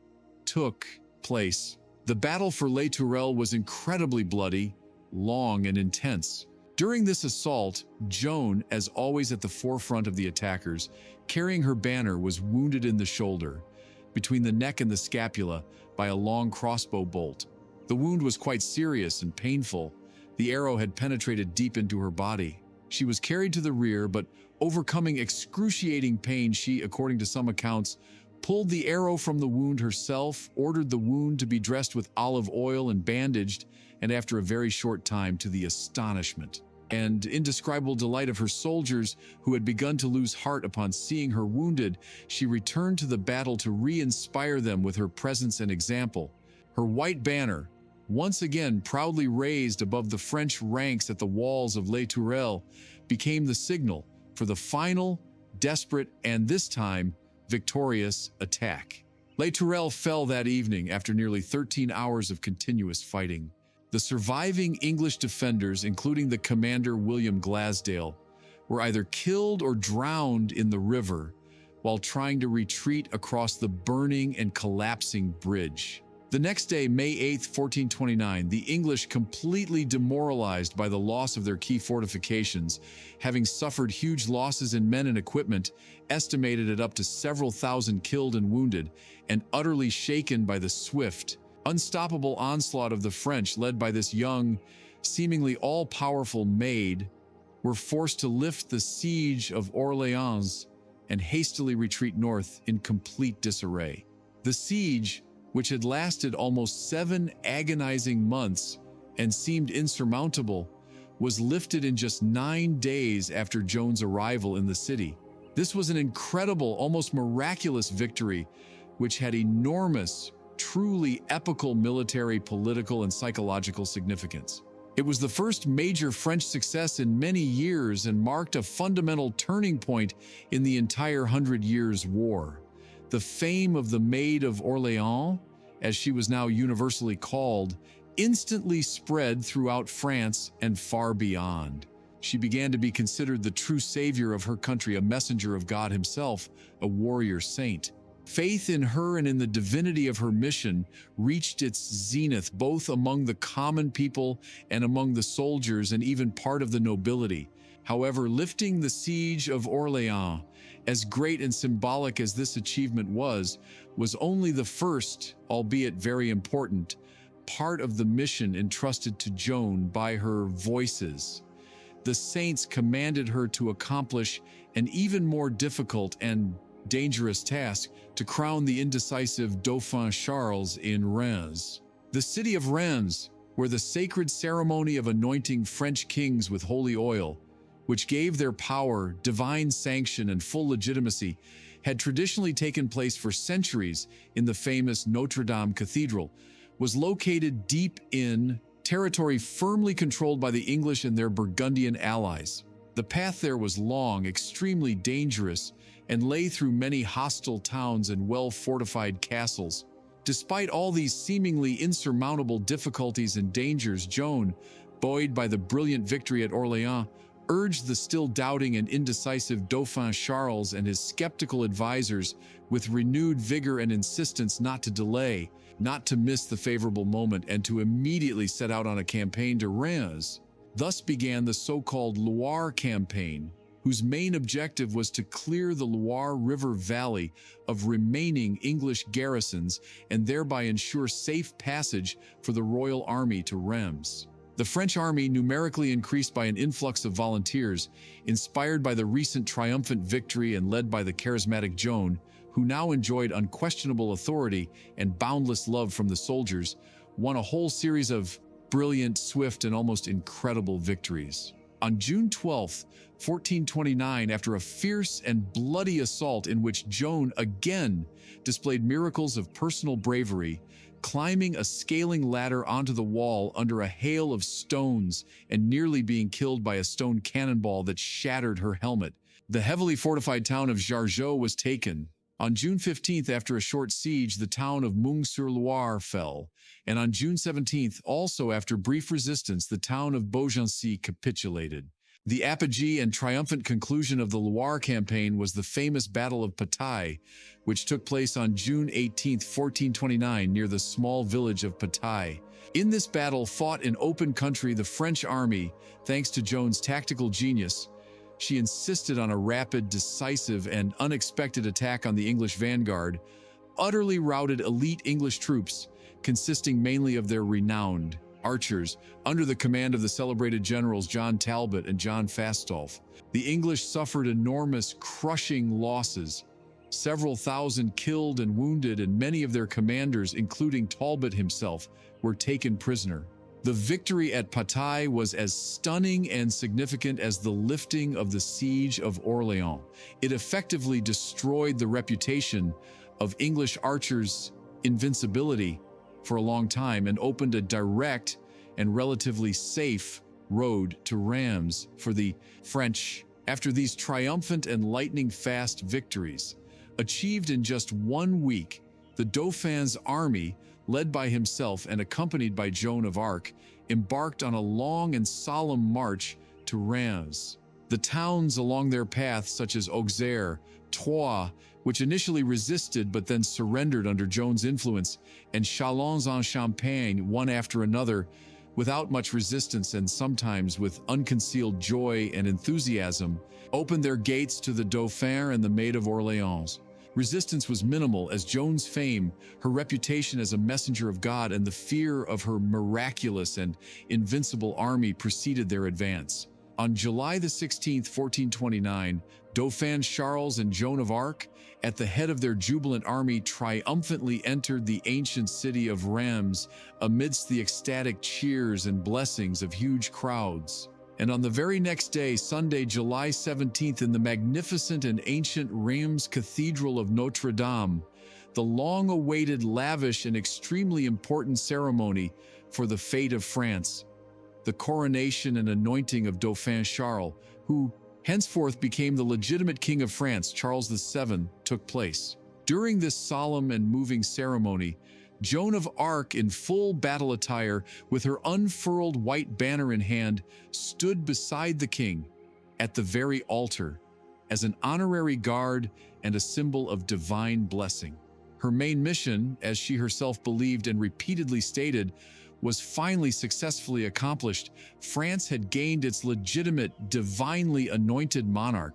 took place. The battle for Les Tourelles was incredibly bloody, long, and intense. During this assault, Joan, as always at the forefront of the attackers, carrying her banner, was wounded in the shoulder, between the neck and the scapula, by a long crossbow bolt. The wound was quite serious and painful. The arrow had penetrated deep into her body. She was carried to the rear, but overcoming excruciating pain, she, according to some accounts, pulled the arrow from the wound herself, ordered the wound to be dressed with olive oil and bandaged, and after a very short time, to the astonishment and indescribable delight of her soldiers, who had begun to lose heart upon seeing her wounded, she returned to the battle to re-inspire them with her presence and example. Her white banner, once again proudly raised above the French ranks at the walls of Les Tourelles, became the signal for the final, desperate, and this time, victorious attack. Les Tourelles fell that evening after nearly 13 hours of continuous fighting. The surviving English defenders, including the commander William Glasdale, were either killed or drowned in the river while trying to retreat across the burning and collapsing bridge. The next day, May 8, 1429, the English, completely demoralized by the loss of their key fortifications, having suffered huge losses in men and equipment, estimated at up to several thousand killed and wounded, and utterly shaken by the swift, unstoppable onslaught of the French, led by this young, seemingly all-powerful Maid, were forced to lift the siege of Orléans and hastily retreat north in complete disarray. The siege, which had lasted almost 7 agonizing months and seemed insurmountable, was lifted in just 9 days after Joan's arrival in the city. This was an incredible, almost miraculous victory, which had enormous, truly epical military, political, and psychological significance. It was the first major French success in many years and marked a fundamental turning point in the entire 100 Years' War. The fame of the Maid of Orléans, as she was now universally called, instantly spread throughout France and far beyond. She began to be considered the true savior of her country, a messenger of God himself, a warrior saint. Faith in her and in the divinity of her mission reached its zenith both among the common people and among the soldiers and even part of the nobility. However, lifting the siege of Orléans, as great and symbolic as this achievement was only the first, albeit very important, part of the mission entrusted to Joan by her voices. The saints commanded her to accomplish an even more difficult and dangerous task: to crown the indecisive Dauphin Charles in Reims. The city of Reims, where the sacred ceremony of anointing French kings with holy oil, which gave their power, divine sanction, and full legitimacy, had traditionally taken place for centuries in the famous Notre Dame Cathedral, was located deep in territory firmly controlled by the English and their Burgundian allies. The path there was long, extremely dangerous, and lay through many hostile towns and well-fortified castles. Despite all these seemingly insurmountable difficulties and dangers, Joan, buoyed by the brilliant victory at Orléans, urged the still doubting and indecisive Dauphin Charles and his skeptical advisors with renewed vigor and insistence not to delay, not to miss the favorable moment, and to immediately set out on a campaign to Reims. Thus began the so-called Loire campaign, whose main objective was to clear the Loire River Valley of remaining English garrisons and thereby ensure safe passage for the royal army to Reims. The French army, numerically increased by an influx of volunteers, inspired by the recent triumphant victory and led by the charismatic Joan, who now enjoyed unquestionable authority and boundless love from the soldiers, won a whole series of brilliant, swift, and almost incredible victories. On June 12, 1429, after a fierce and bloody assault in which Joan again displayed miracles of personal bravery, climbing a scaling ladder onto the wall under a hail of stones and nearly being killed by a stone cannonball that shattered her helmet, the heavily fortified town of Jargeau was taken. On June 15th, after a short siege, the town of Meung-sur-Loire fell, and on June 17th, also after brief resistance, the town of Beaugency capitulated. The apogee and triumphant conclusion of the Loire campaign was the famous Battle of Patay, which took place on June 18, 1429, near the small village of Patay. In this battle, fought in open country, the French army, thanks to Joan's tactical genius, she insisted on a rapid, decisive, and unexpected attack on the English vanguard, utterly routed elite English troops, consisting mainly of their renowned archers, under the command of the celebrated generals John Talbot and John Fastolfe. The English suffered enormous, crushing losses, several thousand killed and wounded, and many of their commanders, including Talbot himself, were taken prisoner. The victory at Patay was as stunning and significant as the lifting of the siege of Orléans. It effectively destroyed the reputation of English archers' invincibility for a long time and opened a direct and relatively safe road to Reims for the French. After these triumphant and lightning-fast victories, achieved in just 1 week, the Dauphin's army, led by himself and accompanied by Joan of Arc, embarked on a long and solemn march to Reims. The towns along their path, such as Auxerre, Troyes, which initially resisted but then surrendered under Joan's influence, and Châlons-en-Champagne, one after another, without much resistance and sometimes with unconcealed joy and enthusiasm, opened their gates to the Dauphin and the Maid of Orleans. Resistance was minimal, as Joan's fame, her reputation as a messenger of God, and the fear of her miraculous and invincible army preceded their advance. On July 16, 1429, Dauphin Charles and Joan of Arc, at the head of their jubilant army, triumphantly entered the ancient city of Reims amidst the ecstatic cheers and blessings of huge crowds. And on the very next day, Sunday, July 17th, in the magnificent and ancient Reims Cathedral of Notre Dame, the long-awaited, lavish, and extremely important ceremony for the fate of France, the coronation and anointing of Dauphin Charles, who henceforth became the legitimate King of France, Charles VII, took place. During this solemn and moving ceremony, Joan of Arc, in full battle attire, with her unfurled white banner in hand, stood beside the king at the very altar as an honorary guard and a symbol of divine blessing. Her main mission, as she herself believed and repeatedly stated, was finally successfully accomplished. France had gained its legitimate, divinely anointed monarch,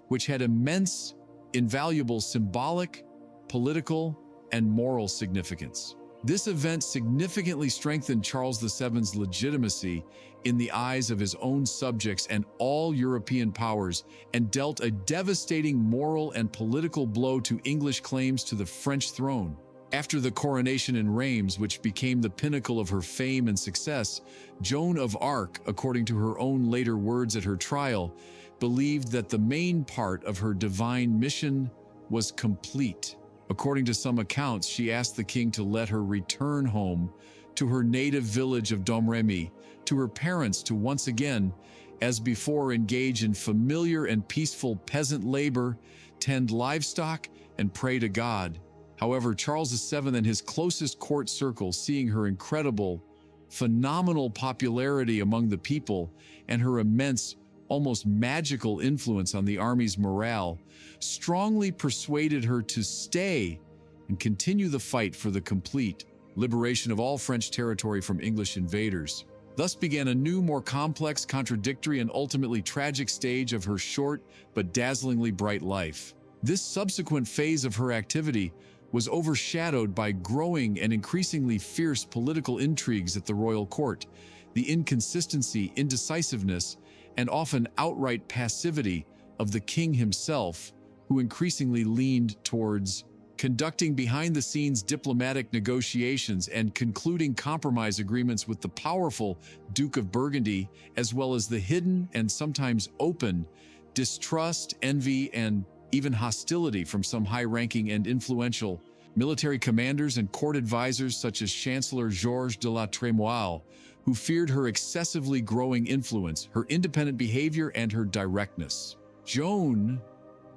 which had immense, invaluable symbolic, political, and moral significance. This event significantly strengthened Charles VII's legitimacy in the eyes of his own subjects and all European powers, and dealt a devastating moral and political blow to English claims to the French throne. After the coronation in Reims, which became the pinnacle of her fame and success, Joan of Arc, according to her own later words at her trial, believed that the main part of her divine mission was complete. According to some accounts, she asked the king to let her return home to her native village of Domrémy, to her parents, to once again, as before, engage in familiar and peaceful peasant labor, tend livestock, and pray to God. However, Charles VII and his closest court circle, seeing her incredible, phenomenal popularity among the people and her immense, almost magical influence on the army's morale, strongly persuaded her to stay and continue the fight for the complete liberation of all French territory from English invaders. Thus began a new, more complex, contradictory, and ultimately tragic stage of her short but dazzlingly bright life. This subsequent phase of her activity was overshadowed by growing and increasingly fierce political intrigues at the royal court, the inconsistency, indecisiveness, and often outright passivity of the king himself, who increasingly leaned towards conducting behind-the-scenes diplomatic negotiations and concluding compromise agreements with the powerful Duke of Burgundy, as well as the hidden and sometimes open distrust, envy, and even hostility from some high-ranking and influential military commanders and court advisors such as Chancellor Georges de la Trémoille, who feared her excessively growing influence, her independent behavior, and her directness. Joan,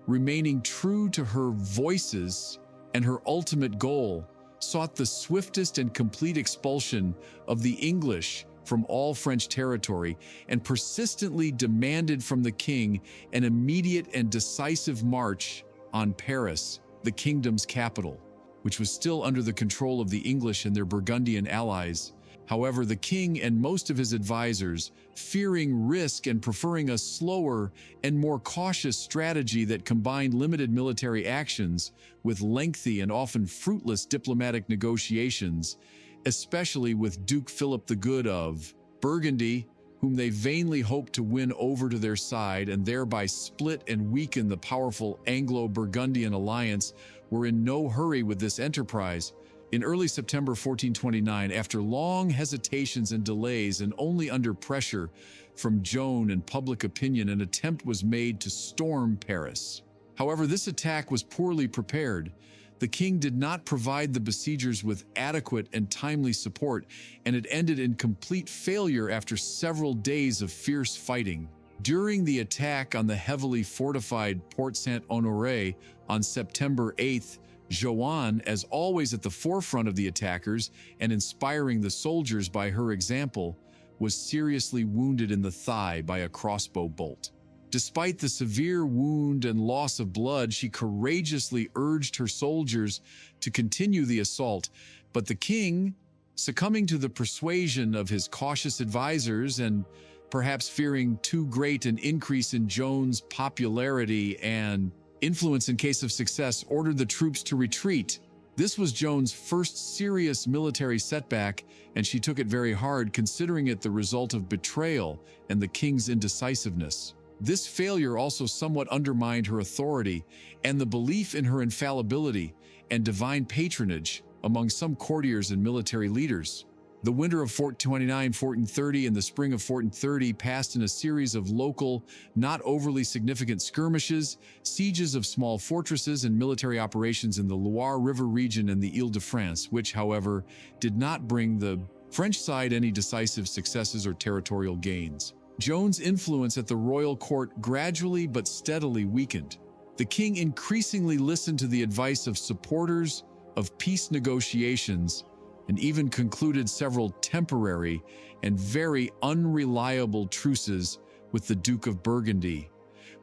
remaining true to her voices and her ultimate goal, sought the swiftest and complete expulsion of the English from all French territory and persistently demanded from the king an immediate and decisive march on Paris, the kingdom's capital, which was still under the control of the English and their Burgundian allies. However, the king and most of his advisors, fearing risk and preferring a slower and more cautious strategy that combined limited military actions with lengthy and often fruitless diplomatic negotiations, especially with Duke Philip the Good of Burgundy, whom they vainly hoped to win over to their side and thereby split and weaken the powerful Anglo-Burgundian alliance, were in no hurry with this enterprise. In early September 1429, after long hesitations and delays and only under pressure from Joan and public opinion, an attempt was made to storm Paris. However, this attack was poorly prepared. The king did not provide the besiegers with adequate and timely support, and it ended in complete failure after several days of fierce fighting. During the attack on the heavily fortified Porte Saint-Honoré on September 8th, Joan, as always at the forefront of the attackers and inspiring the soldiers by her example, was seriously wounded in the thigh by a crossbow bolt. Despite the severe wound and loss of blood, she courageously urged her soldiers to continue the assault, but the king, succumbing to the persuasion of his cautious advisors and perhaps fearing too great an increase in Joan's popularity and influence in case of success, ordered the troops to retreat. This was Joan's first serious military setback, and she took it very hard, considering it the result of betrayal and the king's indecisiveness. This failure also somewhat undermined her authority and the belief in her infallibility and divine patronage among some courtiers and military leaders. The winter of 1429-1430 and the spring of 1430 passed in a series of local, not overly significant skirmishes, sieges of small fortresses, and military operations in the Loire River region and the Île-de-France, which, however, did not bring the French side any decisive successes or territorial gains. Joan's influence at the royal court gradually but steadily weakened. The king increasingly listened to the advice of supporters of peace negotiations and even concluded several temporary and very unreliable truces with the Duke of Burgundy,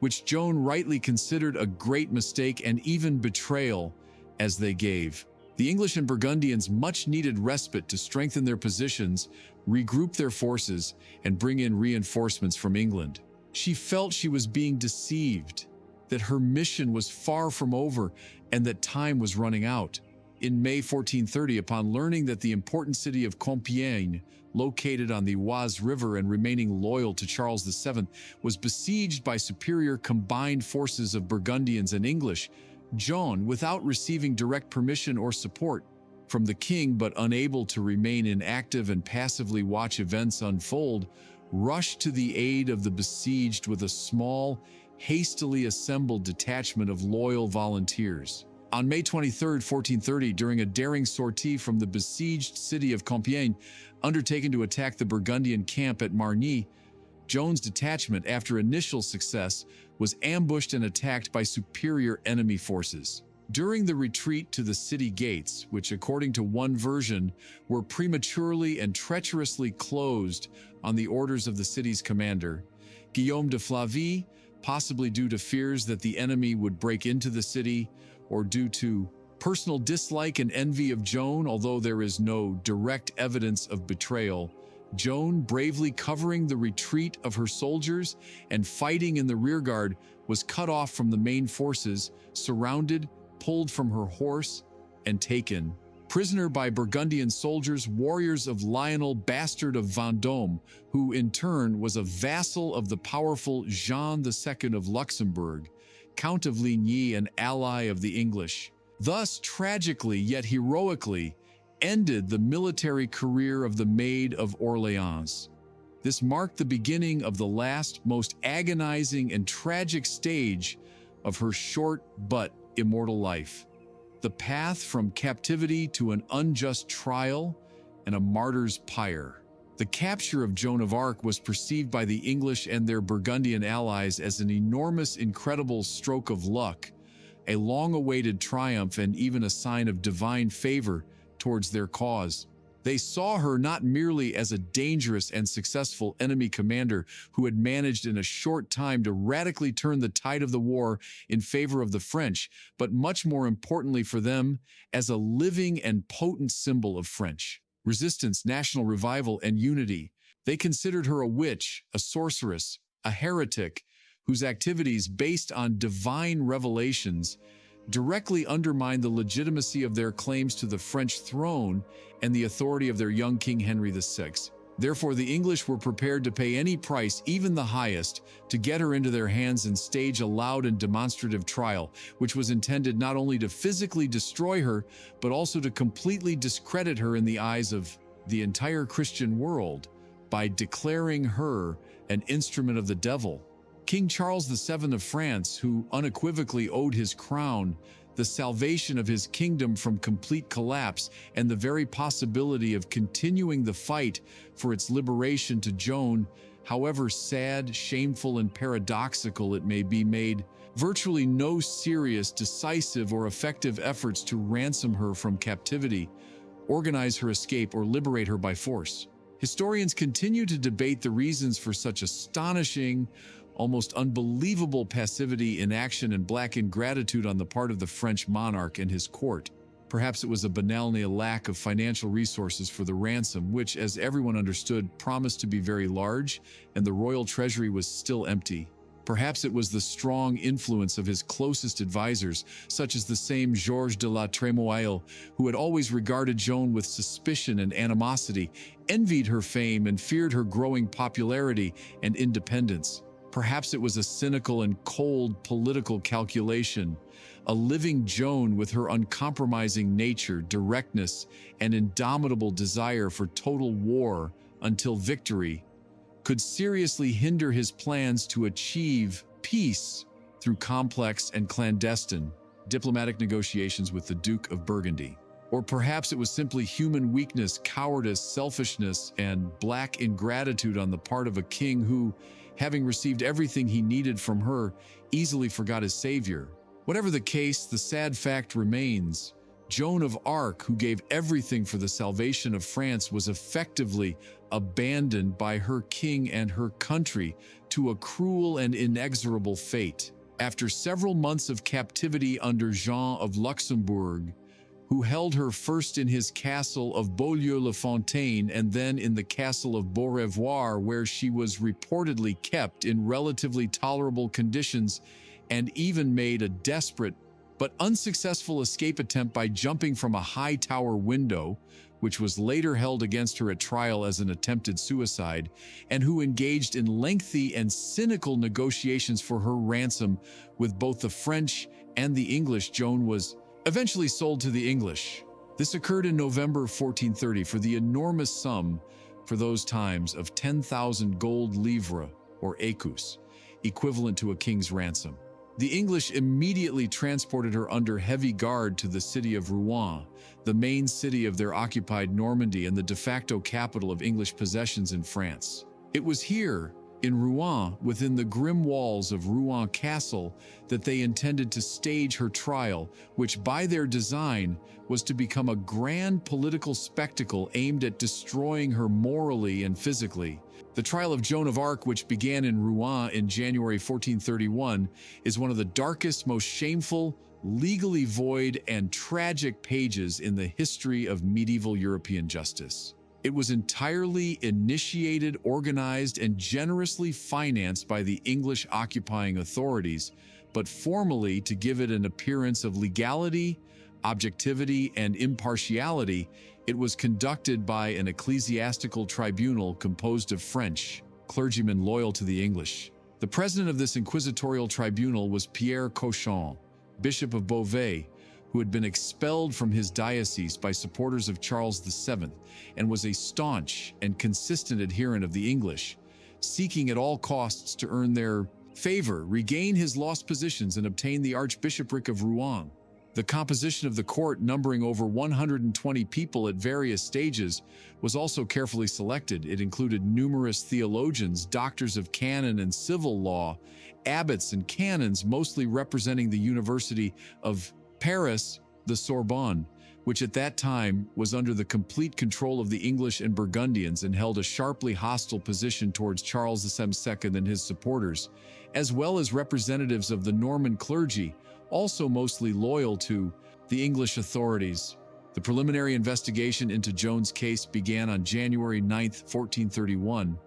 which Joan rightly considered a great mistake and even betrayal, as they gave the English and Burgundians much-needed respite to strengthen their positions, regroup their forces, and bring in reinforcements from England. She felt she was being deceived, that her mission was far from over, and that time was running out. In May 1430, upon learning that the important city of Compiègne, located on the Oise River and remaining loyal to Charles VII, was besieged by superior combined forces of Burgundians and English, Joan, without receiving direct permission or support from the king but unable to remain inactive and passively watch events unfold, rushed to the aid of the besieged with a small, hastily assembled detachment of loyal volunteers. On May 23, 1430, during a daring sortie from the besieged city of Compiègne, undertaken to attack the Burgundian camp at Margny, Joan's detachment, after initial success, was ambushed and attacked by superior enemy forces. During the retreat to the city gates, which according to one version were prematurely and treacherously closed on the orders of the city's commander, Guillaume de Flavy, possibly due to fears that the enemy would break into the city, or due to personal dislike and envy of Joan, although there is no direct evidence of betrayal, Joan, bravely covering the retreat of her soldiers and fighting in the rearguard, was cut off from the main forces, surrounded, pulled from her horse, and taken prisoner by Burgundian soldiers, warriors of Lionel, bastard of Vendôme, who in turn was a vassal of the powerful Jean II of Luxembourg, Count of Ligny, an ally of the English. Thus, tragically yet heroically, ended the military career of the Maid of Orléans. This marked the beginning of the last, most agonizing and tragic stage of her short but immortal life. The path from captivity to an unjust trial and a martyr's pyre. The capture of Joan of Arc was perceived by the English and their Burgundian allies as an enormous, incredible stroke of luck, a long-awaited triumph, and even a sign of divine favor towards their cause. They saw her not merely as a dangerous and successful enemy commander who had managed in a short time to radically turn the tide of the war in favor of the French, but much more importantly for them, as a living and potent symbol of French resistance, national revival, and unity. They considered her a witch, a sorceress, a heretic, whose activities, based on divine revelations, directly undermined the legitimacy of their claims to the French throne and the authority of their young King Henry VI. Therefore, the English were prepared to pay any price, even the highest, to get her into their hands and stage a loud and demonstrative trial, which was intended not only to physically destroy her, but also to completely discredit her in the eyes of the entire Christian world by declaring her an instrument of the devil. King Charles VII of France, who unequivocally owed his crown, the salvation of his kingdom from complete collapse, and the very possibility of continuing the fight for its liberation to Joan, however sad, shameful, and paradoxical it may be, made virtually no serious, decisive, or effective efforts to ransom her from captivity, organize her escape, or liberate her by force. Historians continue to debate the reasons for such astonishing, almost unbelievable passivity, inaction, and black ingratitude on the part of the French monarch and his court. Perhaps it was a banal lack of financial resources for the ransom, which, as everyone understood, promised to be very large, and the royal treasury was still empty. Perhaps it was the strong influence of his closest advisors, such as the same Georges de la Trémoille, who had always regarded Joan with suspicion and animosity, envied her fame, and feared her growing popularity and independence. Perhaps it was a cynical and cold political calculation. A living Joan, with her uncompromising nature, directness, and indomitable desire for total war until victory, could seriously hinder his plans to achieve peace through complex and clandestine diplomatic negotiations with the Duke of Burgundy. Or perhaps it was simply human weakness, cowardice, selfishness, and black ingratitude on the part of a king who, having received everything he needed from her, easily forgot his savior. Whatever the case, the sad fact remains. Joan of Arc, who gave everything for the salvation of France, was effectively abandoned by her king and her country to a cruel and inexorable fate. After several months of captivity under Jean of Luxembourg, who held her first in his castle of Beaulieu-le-Fontaine and then in the castle of Beaurevoir, where she was reportedly kept in relatively tolerable conditions, and even made a desperate but unsuccessful escape attempt by jumping from a high tower window, which was later held against her at trial as an attempted suicide, and who engaged in lengthy and cynical negotiations for her ransom with both the French and the English. Joan was eventually sold to the English. This occurred in November 1430 for the enormous sum, for those times, of 10,000 gold livres, or écus, equivalent to a king's ransom. The English immediately transported her under heavy guard to the city of Rouen, the main city of their occupied Normandy and the de facto capital of English possessions in France. It was here, in Rouen, within the grim walls of Rouen Castle, that they intended to stage her trial, which by their design was to become a grand political spectacle aimed at destroying her morally and physically. The trial of Joan of Arc, which began in Rouen in January 1431, is one of the darkest, most shameful, legally void, and tragic pages in the history of medieval European justice. It was entirely initiated, organized, and generously financed by the English occupying authorities, but formally, to give it an appearance of legality, objectivity, and impartiality, it was conducted by an ecclesiastical tribunal composed of French clergymen loyal to the English. The president of this inquisitorial tribunal was Pierre Cauchon, Bishop of Beauvais, who had been expelled from his diocese by supporters of Charles VII and was a staunch and consistent adherent of the English, seeking at all costs to earn their favor, regain his lost positions, and obtain the archbishopric of Rouen. The composition of the court, numbering over 120 people at various stages, was also carefully selected. It included numerous theologians, doctors of canon and civil law, abbots and canons, mostly representing the University of Paris, the Sorbonne, which at that time was under the complete control of the English and Burgundians and held a sharply hostile position towards Charles II and his supporters, as well as representatives of the Norman clergy, also mostly loyal to the English authorities. The preliminary investigation into Joan's case began on January 9, 1431,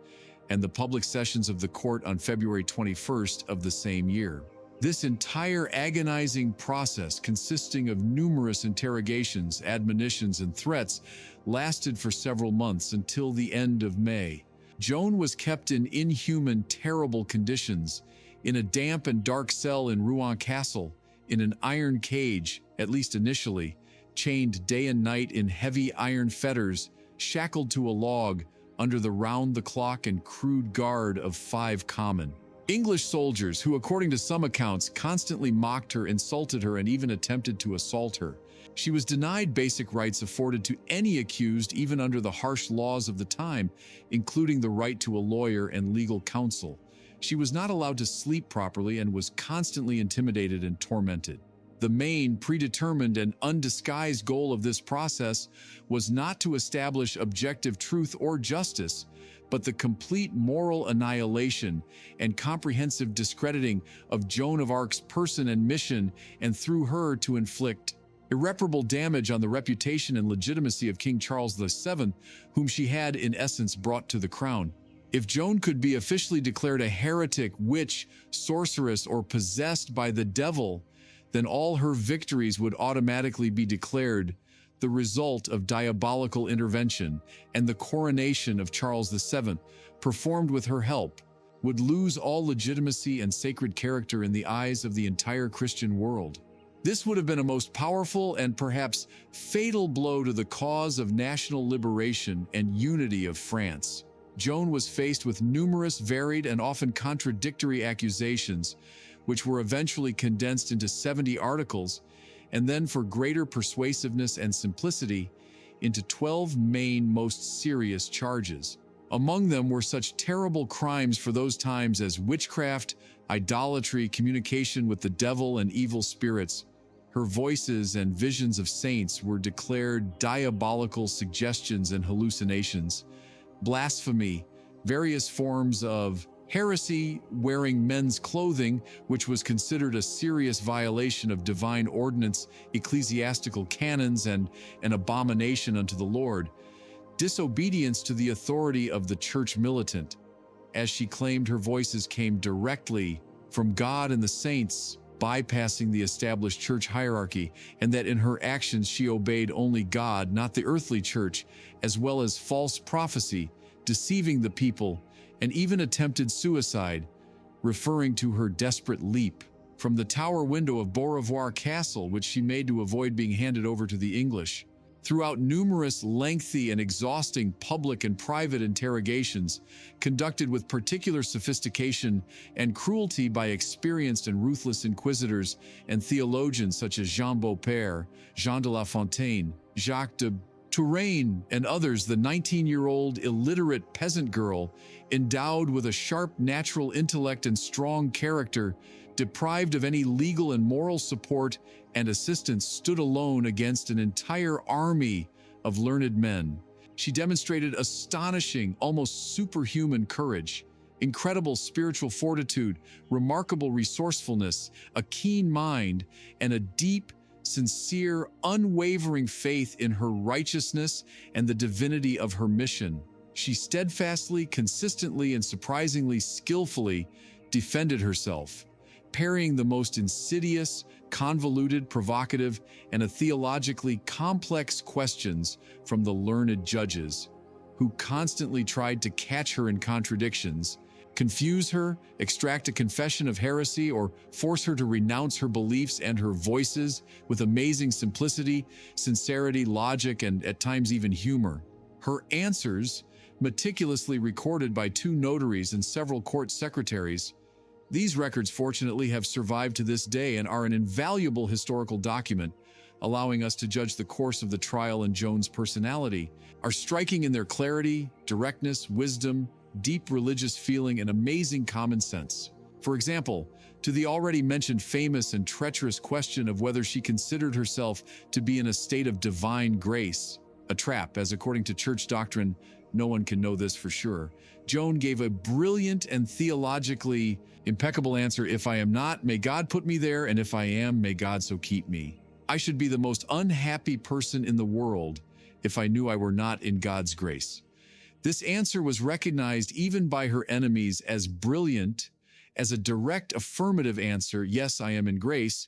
and the public sessions of the court on February 21st of the same year. This entire agonizing process, consisting of numerous interrogations, admonitions, and threats, lasted for several months until the end of May. Joan was kept in inhuman, terrible conditions, in a damp and dark cell in Rouen Castle, in an iron cage, at least initially, chained day and night in heavy iron fetters, shackled to a log, under the round-the-clock and crude guard of 5 common English soldiers who, according to some accounts, constantly mocked her, insulted her, and even attempted to assault her. She was denied basic rights afforded to any accused, even under the harsh laws of the time, including the right to a lawyer and legal counsel. She was not allowed to sleep properly and was constantly intimidated and tormented. The main, predetermined, and undisguised goal of this process was not to establish objective truth or justice, but the complete moral annihilation and comprehensive discrediting of Joan of Arc's person and mission, and through her to inflict irreparable damage on the reputation and legitimacy of King Charles VII, whom she had in essence brought to the crown. If Joan could be officially declared a heretic, witch, sorceress, or possessed by the devil, then all her victories would automatically be declared the result of diabolical intervention, and the coronation of Charles VII, performed with her help, would lose all legitimacy and sacred character in the eyes of the entire Christian world. This would have been a most powerful and perhaps fatal blow to the cause of national liberation and unity of France. Joan was faced with numerous varied and often contradictory accusations, which were eventually condensed into 70 articles, and then, for greater persuasiveness and simplicity, into 12 main, most serious charges. Among them were such terrible crimes for those times as witchcraft, idolatry, communication with the devil and evil spirits. Her voices and visions of saints were declared diabolical suggestions and hallucinations, blasphemy, various forms of heresy, wearing men's clothing, which was considered a serious violation of divine ordinance, ecclesiastical canons, and an abomination unto the Lord, disobedience to the authority of the church militant, as she claimed her voices came directly from God and the saints, bypassing the established church hierarchy, and that in her actions she obeyed only God, not the earthly church, as well as false prophecy, deceiving the people, and even attempted suicide, referring to her desperate leap from the tower window of Beaurevoir Castle, which she made to avoid being handed over to the English. Throughout numerous lengthy and exhausting public and private interrogations, conducted with particular sophistication and cruelty by experienced and ruthless inquisitors and theologians such as Jean Beaupère, Jean de La Fontaine, Jacques de Tourelles, and others, the 19-year-old illiterate peasant girl, endowed with a sharp natural intellect and strong character, deprived of any legal and moral support and assistance, stood alone against an entire army of learned men. She demonstrated astonishing, almost superhuman courage, incredible spiritual fortitude, remarkable resourcefulness, a keen mind, and a deep, sincere, unwavering faith in her righteousness and the divinity of her mission. She steadfastly, consistently, and surprisingly skillfully defended herself, parrying the most insidious, convoluted, provocative, and theologically complex questions from the learned judges, who constantly tried to catch her in contradictions, confuse her, extract a confession of heresy, or force her to renounce her beliefs and her voices with amazing simplicity, sincerity, logic, and at times even humor. Her answers, meticulously recorded by 2 notaries and several court secretaries, these records fortunately have survived to this day and are an invaluable historical document, allowing us to judge the course of the trial and Joan's personality, are striking in their clarity, directness, wisdom, deep religious feeling, and amazing common sense. For example, to the already mentioned famous and treacherous question of whether she considered herself to be in a state of divine grace, a trap, as according to church doctrine, no one can know this for sure, Joan gave a brilliant and theologically impeccable answer: "If I am not, may God put me there, and if I am, may God so keep me. I should be the most unhappy person in the world if I knew I were not in God's grace." This answer was recognized even by her enemies as brilliant, as a direct affirmative answer, "Yes, I am in grace,"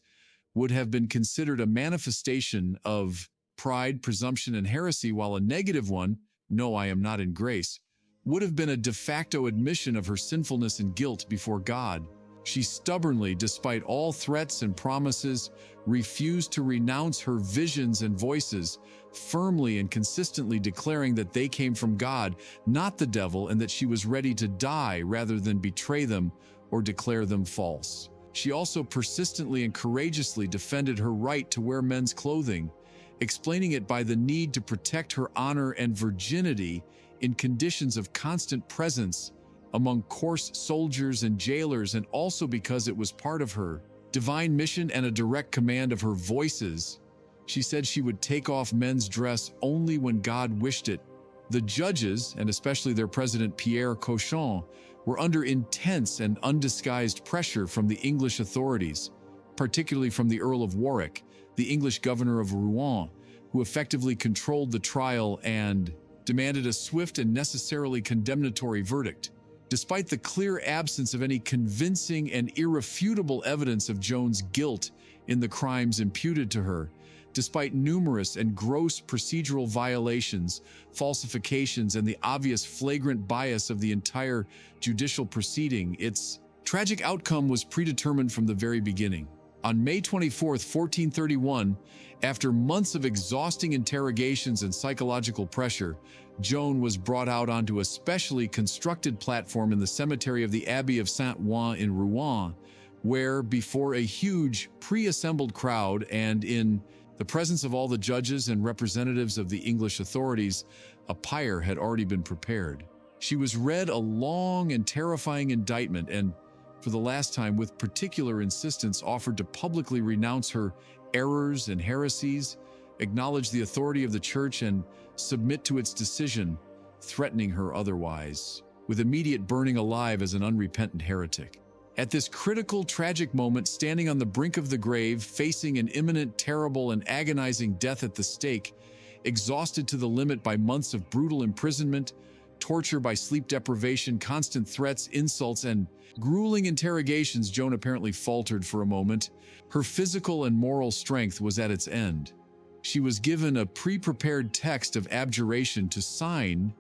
would have been considered a manifestation of pride, presumption, and heresy, while a negative one, "No, I am not in grace," would have been a de facto admission of her sinfulness and guilt before God. She stubbornly, despite all threats and promises, refused to renounce her visions and voices, firmly and consistently declaring that they came from God, not the devil, and that she was ready to die rather than betray them or declare them false. She also persistently and courageously defended her right to wear men's clothing, explaining it by the need to protect her honor and virginity in conditions of constant presence among coarse soldiers and jailers, and also because it was part of her divine mission and a direct command of her voices. She said she would take off men's dress only when God wished it. The judges, and especially their president Pierre Cauchon, were under intense and undisguised pressure from the English authorities, particularly from the Earl of Warwick, the English governor of Rouen, who effectively controlled the trial and demanded a swift and necessarily condemnatory verdict. Despite the clear absence of any convincing and irrefutable evidence of Joan's guilt in the crimes imputed to her, despite numerous and gross procedural violations, falsifications, and the obvious flagrant bias of the entire judicial proceeding, its tragic outcome was predetermined from the very beginning. On May 24, 1431, after months of exhausting interrogations and psychological pressure, Joan was brought out onto a specially constructed platform in the cemetery of the Abbey of Saint-Ouen in Rouen, where, before a huge, pre-assembled crowd and in the presence of all the judges and representatives of the English authorities, a pyre had already been prepared. She was read a long and terrifying indictment and, for the last time, with particular insistence, offered to publicly renounce her errors and heresies, acknowledge the authority of the Church, and submit to its decision, threatening her otherwise, with immediate burning alive as an unrepentant heretic. At this critical, tragic moment, standing on the brink of the grave, facing an imminent, terrible, and agonizing death at the stake, exhausted to the limit by months of brutal imprisonment, torture by sleep deprivation, constant threats, insults, and grueling interrogations, Joan apparently faltered for a moment. Her physical and moral strength was at its end. She was given a pre-prepared text of abjuration to sign,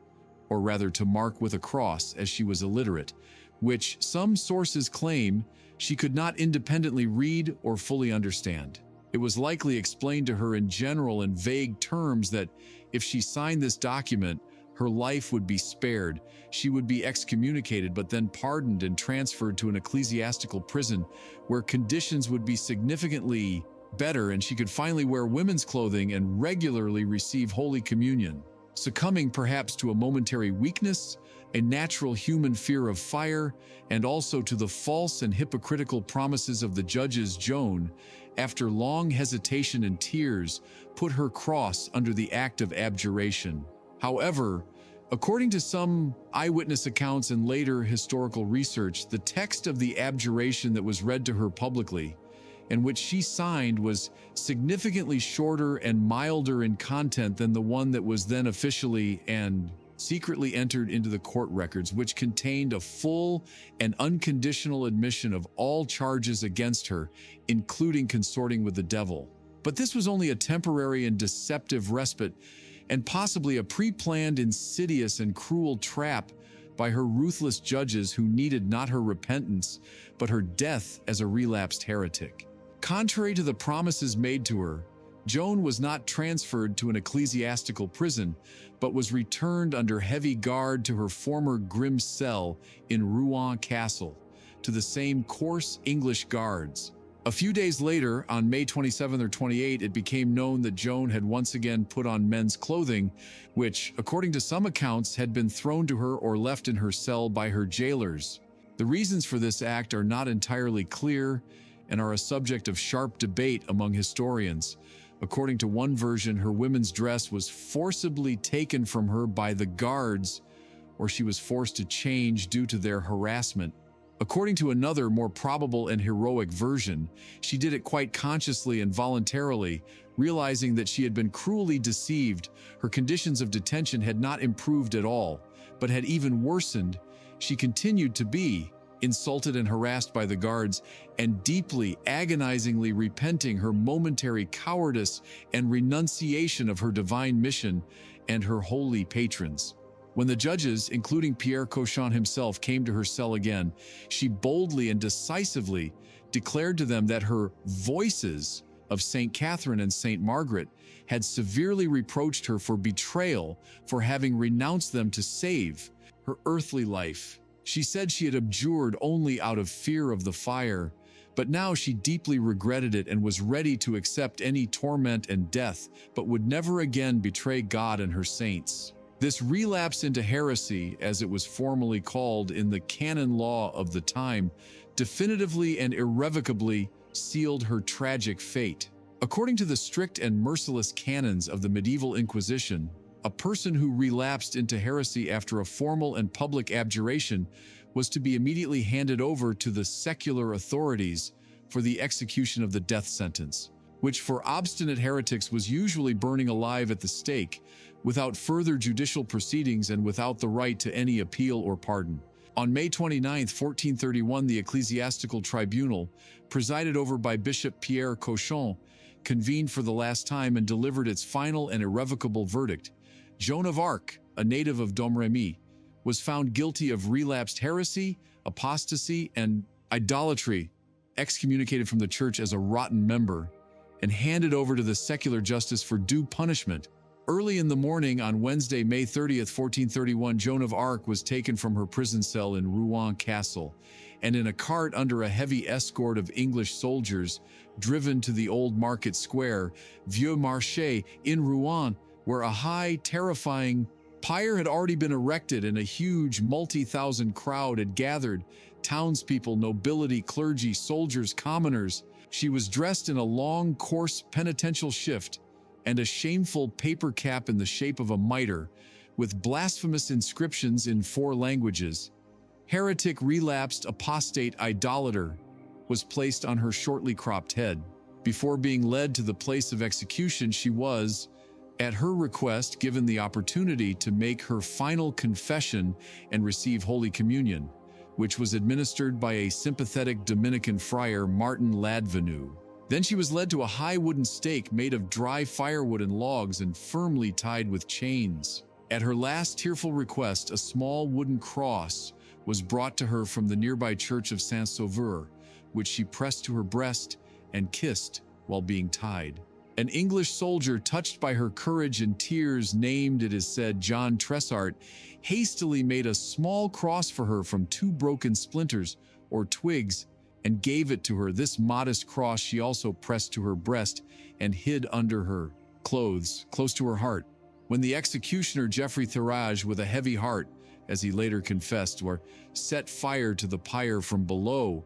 or rather to mark with a cross, as she was illiterate, which some sources claim she could not independently read or fully understand. It was likely explained to her in general and vague terms that if she signed this document, her life would be spared. She would be excommunicated, but then pardoned and transferred to an ecclesiastical prison where conditions would be significantly better, and she could finally wear women's clothing and regularly receive Holy Communion. Succumbing perhaps to a momentary weakness, a natural human fear of fire, and also to the false and hypocritical promises of the judges, Joan, after long hesitation and tears, put her cross under the act of abjuration. However, according to some eyewitness accounts and later historical research, the text of the abjuration that was read to her publicly, and which she signed was significantly shorter and milder in content than the one that was then officially and secretly entered into the court records, which contained a full and unconditional admission of all charges against her, including consorting with the devil. But this was only a temporary and deceptive respite, and possibly a pre-planned, insidious, and cruel trap by her ruthless judges who needed not her repentance, but her death as a relapsed heretic. Contrary to the promises made to her, Joan was not transferred to an ecclesiastical prison, but was returned under heavy guard to her former grim cell in Rouen Castle, to the same coarse English guards. A few days later, on May 27 or 28, it became known that Joan had once again put on men's clothing, which, according to some accounts, had been thrown to her or left in her cell by her jailers. The reasons for this act are not entirely clear and are a subject of sharp debate among historians. According to one version, her women's dress was forcibly taken from her by the guards, or she was forced to change due to their harassment. According to another, more probable and heroic version, she did it quite consciously and voluntarily, realizing that she had been cruelly deceived. Her conditions of detention had not improved at all, but had even worsened. She continued to be insulted and harassed by the guards, and deeply, agonizingly repenting her momentary cowardice and renunciation of her divine mission and her holy patrons. When the judges, including Pierre Cauchon himself, came to her cell again, she boldly and decisively declared to them that her voices of St. Catherine and St. Margaret had severely reproached her for betrayal, for having renounced them to save her earthly life. She said she had abjured only out of fear of the fire, but now she deeply regretted it and was ready to accept any torment and death, but would never again betray God and her saints. This relapse into heresy, as it was formally called in the canon law of the time, definitively and irrevocably sealed her tragic fate. According to the strict and merciless canons of the medieval Inquisition, a person who relapsed into heresy after a formal and public abjuration was to be immediately handed over to the secular authorities for the execution of the death sentence, which for obstinate heretics was usually burning alive at the stake, without further judicial proceedings and without the right to any appeal or pardon. On May 29, 1431, the ecclesiastical tribunal, presided over by Bishop Pierre Cauchon, convened for the last time and delivered its final and irrevocable verdict. Joan of Arc, a native of Domrémy, was found guilty of relapsed heresy, apostasy, and idolatry, excommunicated from the church as a rotten member, and handed over to the secular justice for due punishment. Early in the morning on Wednesday, May 30th, 1431, Joan of Arc was taken from her prison cell in Rouen Castle, and in a cart under a heavy escort of English soldiers, driven to the old market square, Vieux Marché, in Rouen, where a high, terrifying pyre had already been erected and a huge multi-thousand crowd had gathered, townspeople, nobility, clergy, soldiers, commoners. She was dressed in a long, coarse penitential shift and a shameful paper cap in the shape of a mitre, with blasphemous inscriptions in 4 languages. Heretic, relapsed, apostate, idolater, was placed on her shortly cropped head. Before being led to the place of execution, she was, at her request, given the opportunity to make her final confession and receive Holy Communion, which was administered by a sympathetic Dominican friar, Martin Ladvenu. Then she was led to a high wooden stake made of dry firewood and logs and firmly tied with chains. At her last tearful request, a small wooden cross was brought to her from the nearby church of Saint-Sauveur, which she pressed to her breast and kissed while being tied. An English soldier, touched by her courage and tears, named, it is said, John Tressart, hastily made a small cross for her from 2 broken splinters or twigs and gave it to her. This modest cross she also pressed to her breast and hid under her clothes, close to her heart. When the executioner Geoffrey Thirage, with a heavy heart, as he later confessed, set fire to the pyre from below,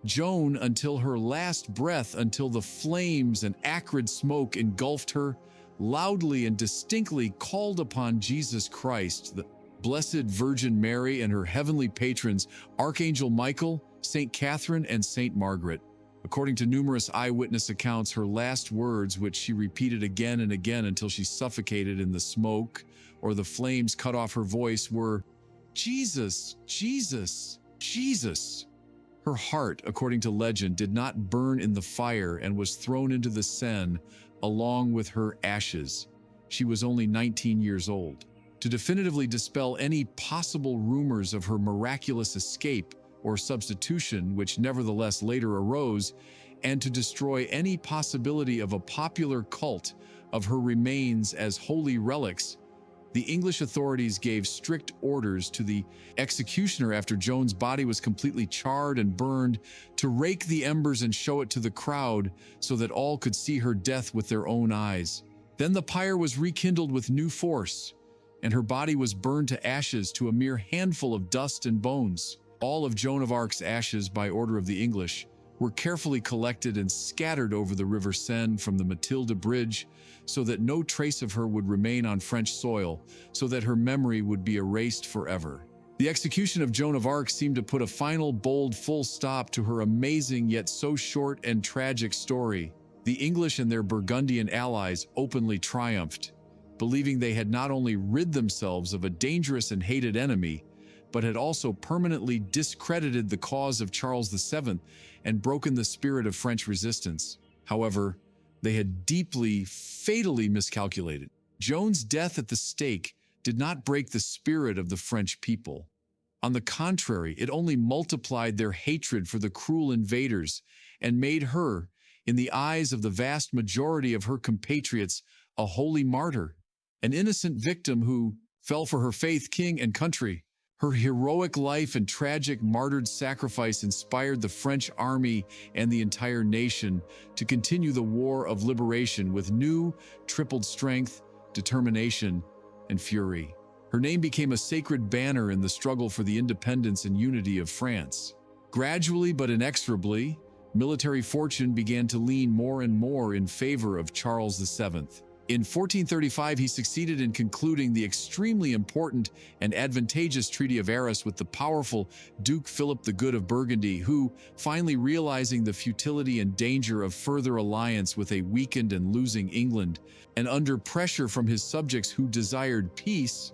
Joan, until her last breath, until the flames and acrid smoke engulfed her, loudly and distinctly called upon Jesus Christ, the Blessed Virgin Mary, and her heavenly patrons, Archangel Michael, Saint Catherine, and Saint Margaret. According to numerous eyewitness accounts, her last words, which she repeated again and again until she suffocated in the smoke or the flames cut off her voice, were, "Jesus, Jesus, Jesus." Her heart, according to legend, did not burn in the fire and was thrown into the Seine along with her ashes. She was only 19 years old. To definitively dispel any possible rumors of her miraculous escape or substitution, which nevertheless later arose, and to destroy any possibility of a popular cult of her remains as holy relics, the English authorities gave strict orders to the executioner after Joan's body was completely charred and burned to rake the embers and show it to the crowd so that all could see her death with their own eyes. Then the pyre was rekindled with new force, and her body was burned to ashes to a mere handful of dust and bones. All of Joan of Arc's ashes, by order of the English, were carefully collected and scattered over the River Seine from the Matilda Bridge so that no trace of her would remain on French soil, so that her memory would be erased forever. The execution of Joan of Arc seemed to put a final, bold, full stop to her amazing yet so short and tragic story. The English and their Burgundian allies openly triumphed, believing they had not only rid themselves of a dangerous and hated enemy, but had also permanently discredited the cause of Charles VII and broken the spirit of French resistance. However, they had deeply, fatally miscalculated. Joan's death at the stake did not break the spirit of the French people. On the contrary, it only multiplied their hatred for the cruel invaders and made her, in the eyes of the vast majority of her compatriots, a holy martyr, an innocent victim who fell for her faith, king, and country. Her heroic life and tragic martyred sacrifice inspired the French army and the entire nation to continue the war of liberation with new, tripled strength, determination, and fury. Her name became a sacred banner in the struggle for the independence and unity of France. Gradually but inexorably, military fortune began to lean more and more in favor of Charles VII. In 1435, he succeeded in concluding the extremely important and advantageous Treaty of Arras with the powerful Duke Philip the Good of Burgundy, who, finally realizing the futility and danger of further alliance with a weakened and losing England, and under pressure from his subjects who desired peace,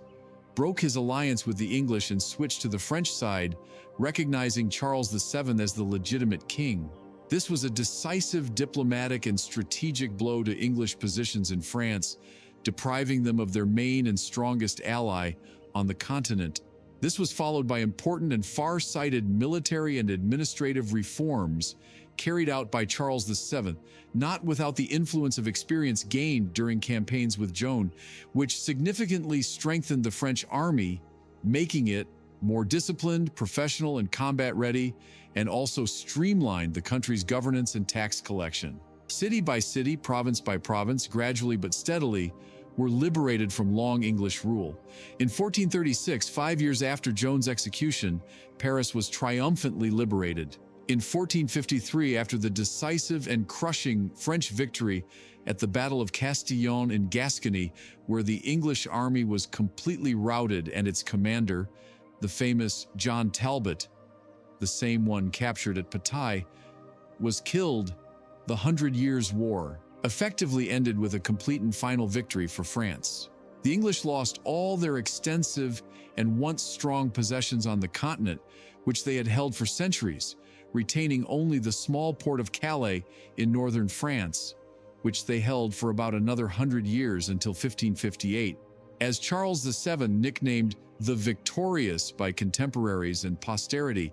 broke his alliance with the English and switched to the French side, recognizing Charles VII as the legitimate king. This was a decisive diplomatic and strategic blow to English positions in France, depriving them of their main and strongest ally on the continent. This was followed by important and far-sighted military and administrative reforms carried out by Charles VII, not without the influence of experience gained during campaigns with Joan, which significantly strengthened the French army, making it more disciplined, professional, and combat-ready, and also streamlined the country's governance and tax collection. City by city, province by province, gradually but steadily, were liberated from long English rule. In 1436, 5 years after Joan's execution, Paris was triumphantly liberated. In 1453, after the decisive and crushing French victory at the Battle of Castillon in Gascony, where the English army was completely routed and its commander, the famous John Talbot, the same one captured at Patay, was killed, the 100 Years' War effectively ended with a complete and final victory for France. The English lost all their extensive and once strong possessions on the continent, which they had held for centuries, retaining only the small port of Calais in northern France, which they held for about another 100 years until 1558. As Charles VII, nicknamed the Victorious by contemporaries and posterity,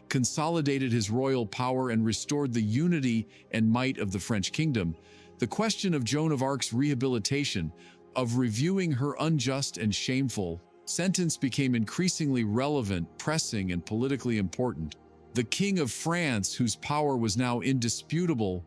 consolidated his royal power and restored the unity and might of the French kingdom, the question of Joan of Arc's rehabilitation, of reviewing her unjust and shameful sentence, became increasingly relevant, pressing, and politically important. The King of France, whose power was now indisputable,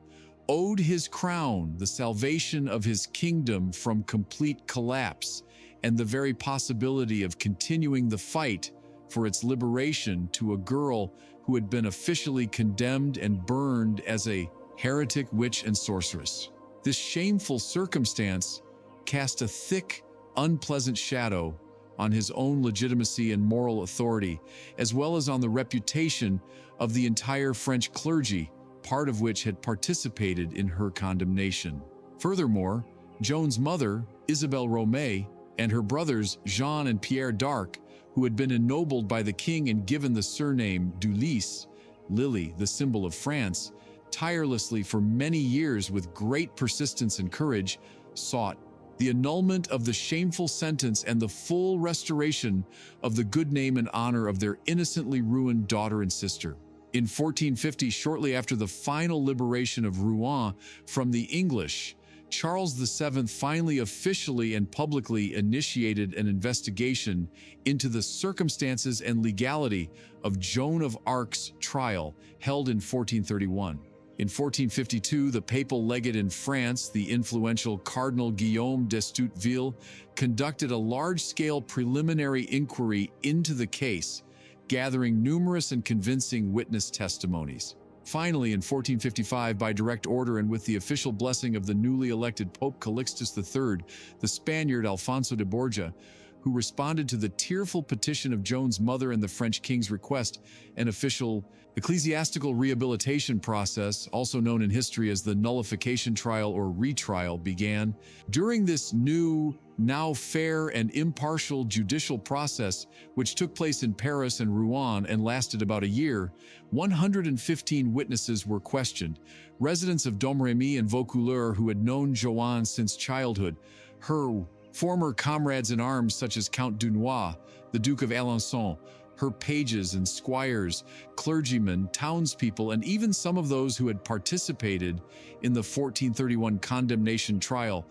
owed his crown, the salvation of his kingdom from complete collapse, and the very possibility of continuing the fight for its liberation, to a girl who had been officially condemned and burned as a heretic, witch, and sorceress. This shameful circumstance cast a thick, unpleasant shadow on his own legitimacy and moral authority, as well as on the reputation of the entire French clergy, part of which had participated in her condemnation. Furthermore, Joan's mother, Isabelle Romay, and her brothers Jean and Pierre d'Arc, who had been ennobled by the king and given the surname du Lys, Lily, the symbol of France, tirelessly for many years with great persistence and courage, sought the annulment of the shameful sentence and the full restoration of the good name and honor of their innocently ruined daughter and sister. In 1450, shortly after the final liberation of Rouen from the English, Charles VII finally officially and publicly initiated an investigation into the circumstances and legality of Joan of Arc's trial, held in 1431. In 1452, the papal legate in France, the influential Cardinal Guillaume d'Estouteville, conducted a large-scale preliminary inquiry into the case, gathering numerous and convincing witness testimonies. Finally, in 1455, by direct order and with the official blessing of the newly elected Pope Calixtus III, the Spaniard Alfonso de Borja, who responded to the tearful petition of Joan's mother and the French king's request, an official ecclesiastical rehabilitation process, also known in history as the nullification trial or retrial, began. During this new, now fair and impartial judicial process, which took place in Paris and Rouen and lasted about a year, 115 witnesses were questioned, residents of Domrémy and Vaucouleurs who had known Joan since childhood, her former comrades in arms such as Count Dunois, the Duke of Alençon, her pages and squires, clergymen, townspeople, and even some of those who had participated in the 1431 condemnation trial,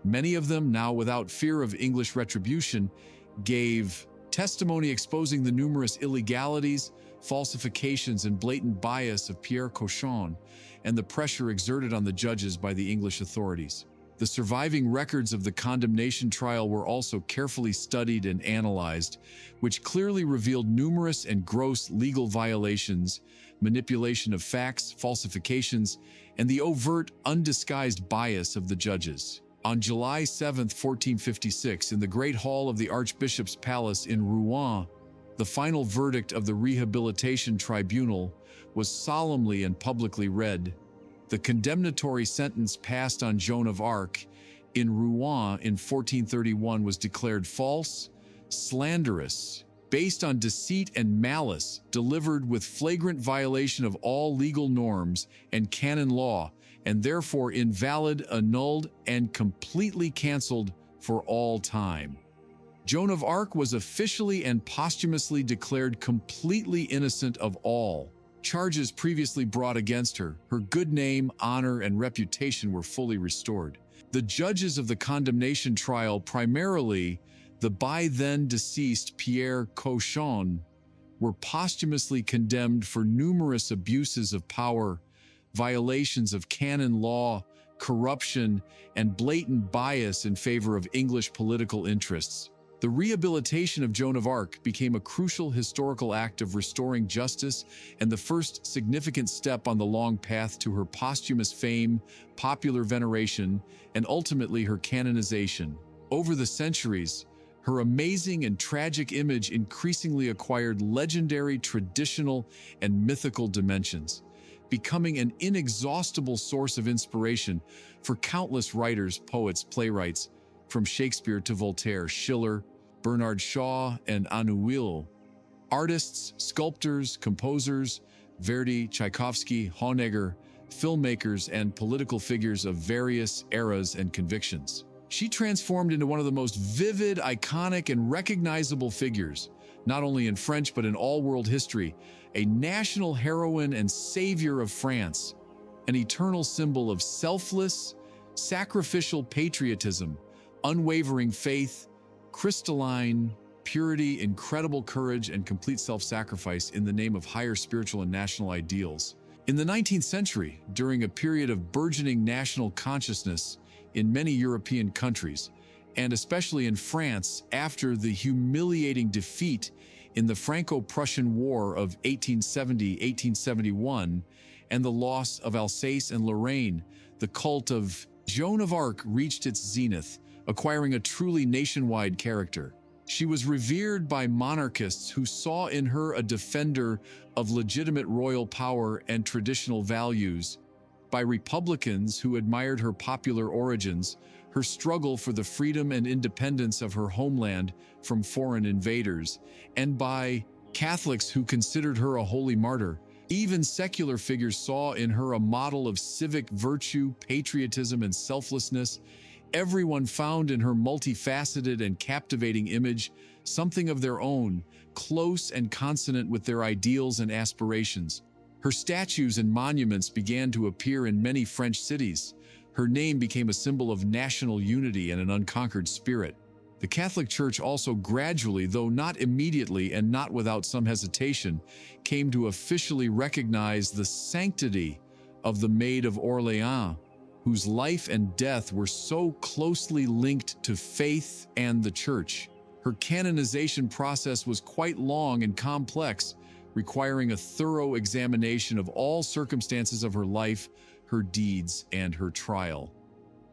many of them now without fear of English retribution, gave testimony exposing the numerous illegalities, falsifications, and blatant bias of Pierre Cauchon and the pressure exerted on the judges by the English authorities. The surviving records of the condemnation trial were also carefully studied and analyzed, which clearly revealed numerous and gross legal violations, manipulation of facts, falsifications, and the overt, undisguised bias of the judges. On July 7, 1456, in the Great Hall of the Archbishop's Palace in Rouen, the final verdict of the Rehabilitation Tribunal was solemnly and publicly read. The condemnatory sentence passed on Joan of Arc in Rouen in 1431 was declared false, slanderous, based on deceit and malice, delivered with flagrant violation of all legal norms and canon law, and therefore invalid, annulled, and completely canceled for all time. Joan of Arc was officially and posthumously declared completely innocent of all charges previously brought against her. Her good name, honor, and reputation were fully restored. The judges of the condemnation trial, primarily the by then deceased Pierre Cauchon, were posthumously condemned for numerous abuses of power, violations of canon law, corruption, and blatant bias in favor of English political interests. The rehabilitation of Joan of Arc became a crucial historical act of restoring justice and the first significant step on the long path to her posthumous fame, popular veneration, and ultimately her canonization. Over the centuries, her amazing and tragic image increasingly acquired legendary, traditional, and mythical dimensions, becoming an inexhaustible source of inspiration for countless writers, poets, playwrights, from Shakespeare to Voltaire, Schiller, Bernard Shaw, and Anouilh. Artists, sculptors, composers, Verdi, Tchaikovsky, Honegger, filmmakers, and political figures of various eras and convictions. She transformed into one of the most vivid, iconic, and recognizable figures, not only in French but in all world history, a national heroine and savior of France, an eternal symbol of selfless, sacrificial patriotism, unwavering faith, crystalline purity, incredible courage, and complete self-sacrifice in the name of higher spiritual and national ideals. In the 19th century, during a period of burgeoning national consciousness in many European countries, and especially in France after the humiliating defeat in the Franco-Prussian War of 1870-1871 and the loss of Alsace and Lorraine, the cult of Joan of Arc reached its zenith, acquiring a truly nationwide character. She was revered by monarchists who saw in her a defender of legitimate royal power and traditional values, by republicans who admired her popular origins, her struggle for the freedom and independence of her homeland from foreign invaders, and by Catholics who considered her a holy martyr. Even secular figures saw in her a model of civic virtue, patriotism, and selflessness. Everyone found in her multifaceted and captivating image something of their own, close and consonant with their ideals and aspirations. Her statues and monuments began to appear in many French cities. Her name became a symbol of national unity and an unconquered spirit. The Catholic Church also gradually, though not immediately and not without some hesitation, came to officially recognize the sanctity of the Maid of Orléans, whose life and death were so closely linked to faith and the Church. Her canonization process was quite long and complex, requiring a thorough examination of all circumstances of her life, her deeds, and her trial.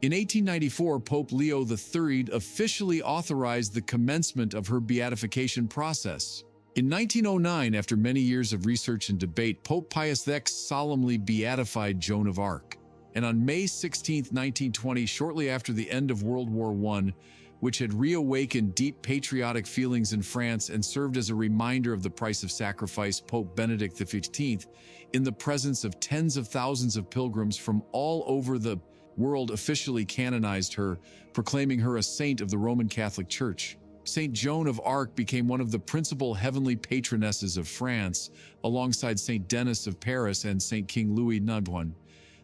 In 1894, Pope Leo III officially authorized the commencement of her beatification process. In 1909, after many years of research and debate, Pope Pius X solemnly beatified Joan of Arc. And on May 16, 1920, shortly after the end of World War I, which had reawakened deep patriotic feelings in France and served as a reminder of the price of sacrifice, Pope Benedict XV, in the presence of tens of thousands of pilgrims from all over the world, officially canonized her, proclaiming her a saint of the Roman Catholic Church. Saint Joan of Arc became one of the principal heavenly patronesses of France, alongside Saint Denis of Paris and Saint King Louis IX.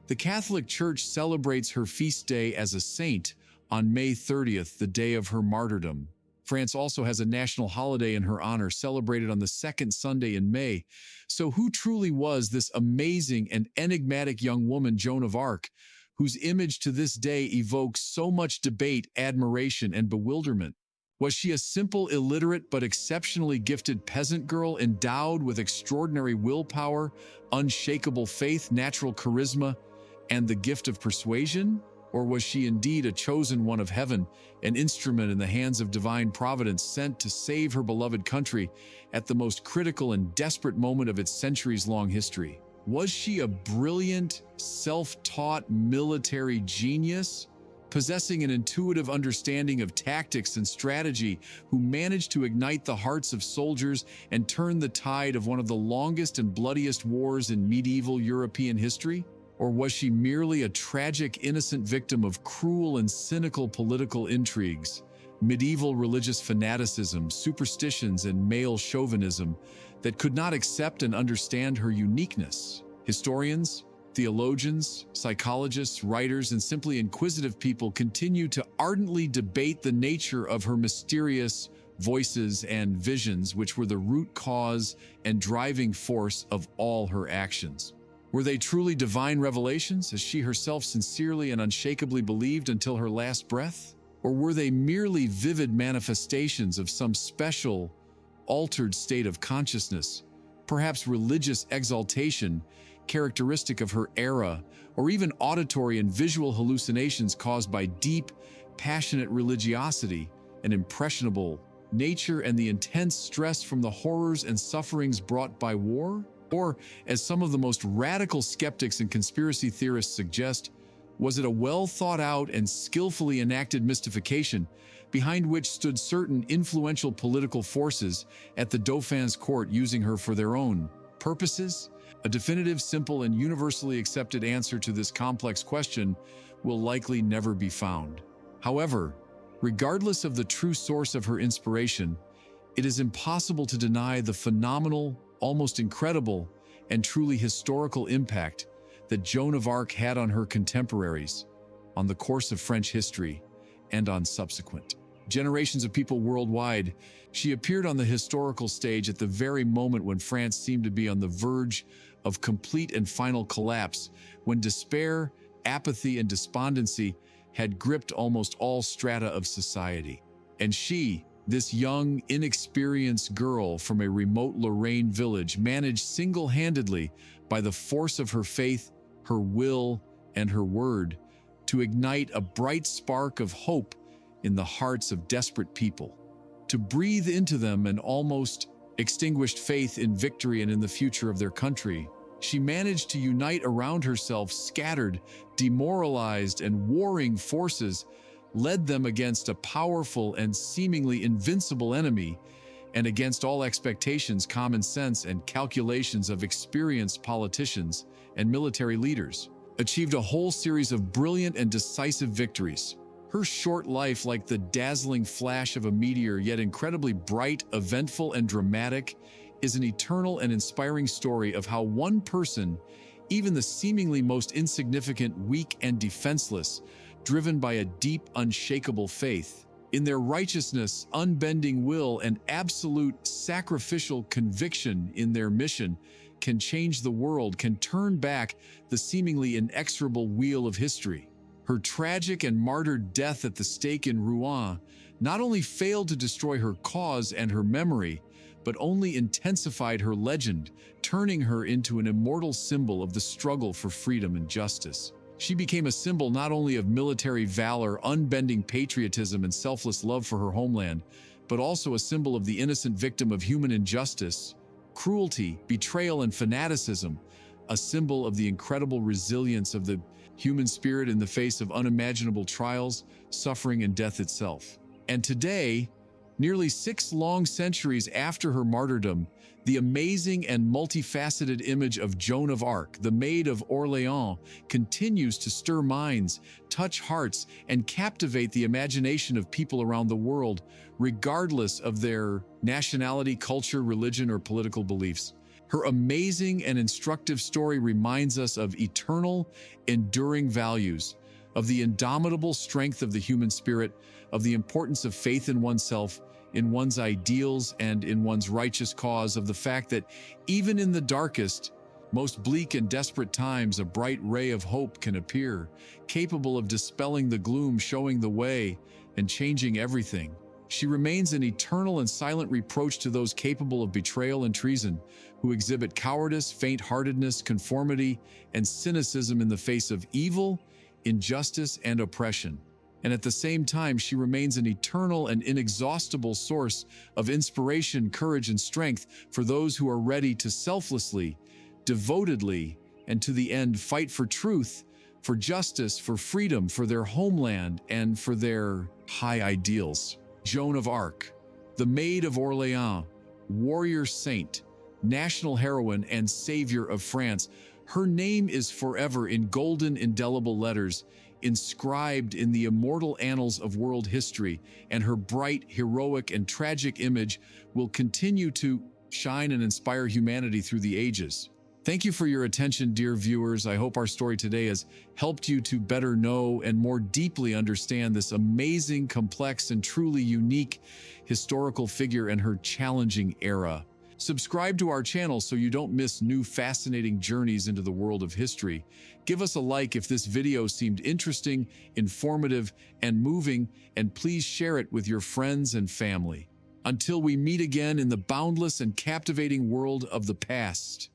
The Catholic Church celebrates her feast day as a saint on May 30th, the day of her martyrdom. France also has a national holiday in her honor, celebrated on the second Sunday in May. So who truly was this amazing and enigmatic young woman, Joan of Arc, whose image to this day evokes so much debate, admiration, and bewilderment? Was she a simple, illiterate, but exceptionally gifted peasant girl endowed with extraordinary willpower, unshakable faith, natural charisma, and the gift of persuasion? Or was she indeed a chosen one of heaven, an instrument in the hands of divine providence sent to save her beloved country at the most critical and desperate moment of its centuries-long history? Was she a brilliant, self-taught military genius, possessing an intuitive understanding of tactics and strategy, who managed to ignite the hearts of soldiers and turn the tide of one of the longest and bloodiest wars in medieval European history? Or was she merely a tragic, innocent victim of cruel and cynical political intrigues, medieval religious fanaticism, superstitions, and male chauvinism that could not accept and understand her uniqueness? Historians, theologians, psychologists, writers, and simply inquisitive people continue to ardently debate the nature of her mysterious voices and visions, which were the root cause and driving force of all her actions. Were they truly divine revelations, as she herself sincerely and unshakably believed until her last breath? Or were they merely vivid manifestations of some special, altered state of consciousness, perhaps religious exaltation, characteristic of her era, or even auditory and visual hallucinations caused by deep, passionate religiosity, an impressionable nature, and the intense stress from the horrors and sufferings brought by war? Or, as some of the most radical skeptics and conspiracy theorists suggest, was it a well-thought-out and skillfully enacted mystification behind which stood certain influential political forces at the Dauphin's court, using her for their own purposes? A definitive, simple, and universally accepted answer to this complex question will likely never be found. However, regardless of the true source of her inspiration, it is impossible to deny the phenomenal, almost incredible, and truly historical impact that Joan of Arc had on her contemporaries, on the course of French history, and on subsequent generations of people worldwide. She appeared on the historical stage at the very moment when France seemed to be on the verge of complete and final collapse, when despair, apathy, and despondency had gripped almost all strata of society. And she, this young, inexperienced girl from a remote Lorraine village, managed single-handedly, by the force of her faith, her will, and her word, to ignite a bright spark of hope in the hearts of desperate people. to breathe into them an almost extinguished faith in victory and in the future of their country. She managed to unite around herself scattered, demoralized, and warring forces, led them against a powerful and seemingly invincible enemy, and against all expectations, common sense, and calculations of experienced politicians and military leaders, achieved a whole series of brilliant and decisive victories. Her short life, like the dazzling flash of a meteor, yet incredibly bright, eventful, and dramatic, is an eternal and inspiring story of how one person, even the seemingly most insignificant, weak, and defenseless, driven by a deep, unshakable faith in their righteousness, unbending will, and absolute sacrificial conviction in their mission, can change the world, can turn back the seemingly inexorable wheel of history. Her tragic and martyred death at the stake in Rouen not only failed to destroy her cause and her memory, but only intensified her legend, turning her into an immortal symbol of the struggle for freedom and justice. She became a symbol not only of military valor, unbending patriotism, and selfless love for her homeland, but also a symbol of the innocent victim of human injustice, cruelty, betrayal, and fanaticism, a symbol of the incredible resilience of the human spirit in the face of unimaginable trials, suffering, and death itself. And today, nearly 6 long centuries after her martyrdom, the amazing and multifaceted image of Joan of Arc, the Maid of Orléans, continues to stir minds, touch hearts, and captivate the imagination of people around the world, regardless of their nationality, culture, religion, or political beliefs. Her amazing and instructive story reminds us of eternal, enduring values, of the indomitable strength of the human spirit, of the importance of faith in oneself, in one's ideals, and in one's righteous cause, of the fact that even in the darkest, most bleak and desperate times, a bright ray of hope can appear, capable of dispelling the gloom, showing the way, and changing everything. She remains an eternal and silent reproach to those capable of betrayal and treason, who exhibit cowardice, faint-heartedness, conformity, and cynicism in the face of evil, injustice, and oppression. And at the same time, she remains an eternal and inexhaustible source of inspiration, courage, and strength for those who are ready to selflessly, devotedly, and to the end fight for truth, for justice, for freedom, for their homeland, and for their high ideals. Joan of Arc, the Maid of Orléans, warrior saint, national heroine, and savior of France. Her name is forever in golden, indelible letters, inscribed in the immortal annals of world history, and her bright, heroic, and tragic image will continue to shine and inspire humanity through the ages. Thank you for your attention, dear viewers. I hope our story today has helped you to better know and more deeply understand this amazing, complex, and truly unique historical figure and her challenging era. Subscribe to our channel so you don't miss new fascinating journeys into the world of history. Give us a like if this video seemed interesting, informative, and moving, and please share it with your friends and family. Until we meet again in the boundless and captivating world of the past.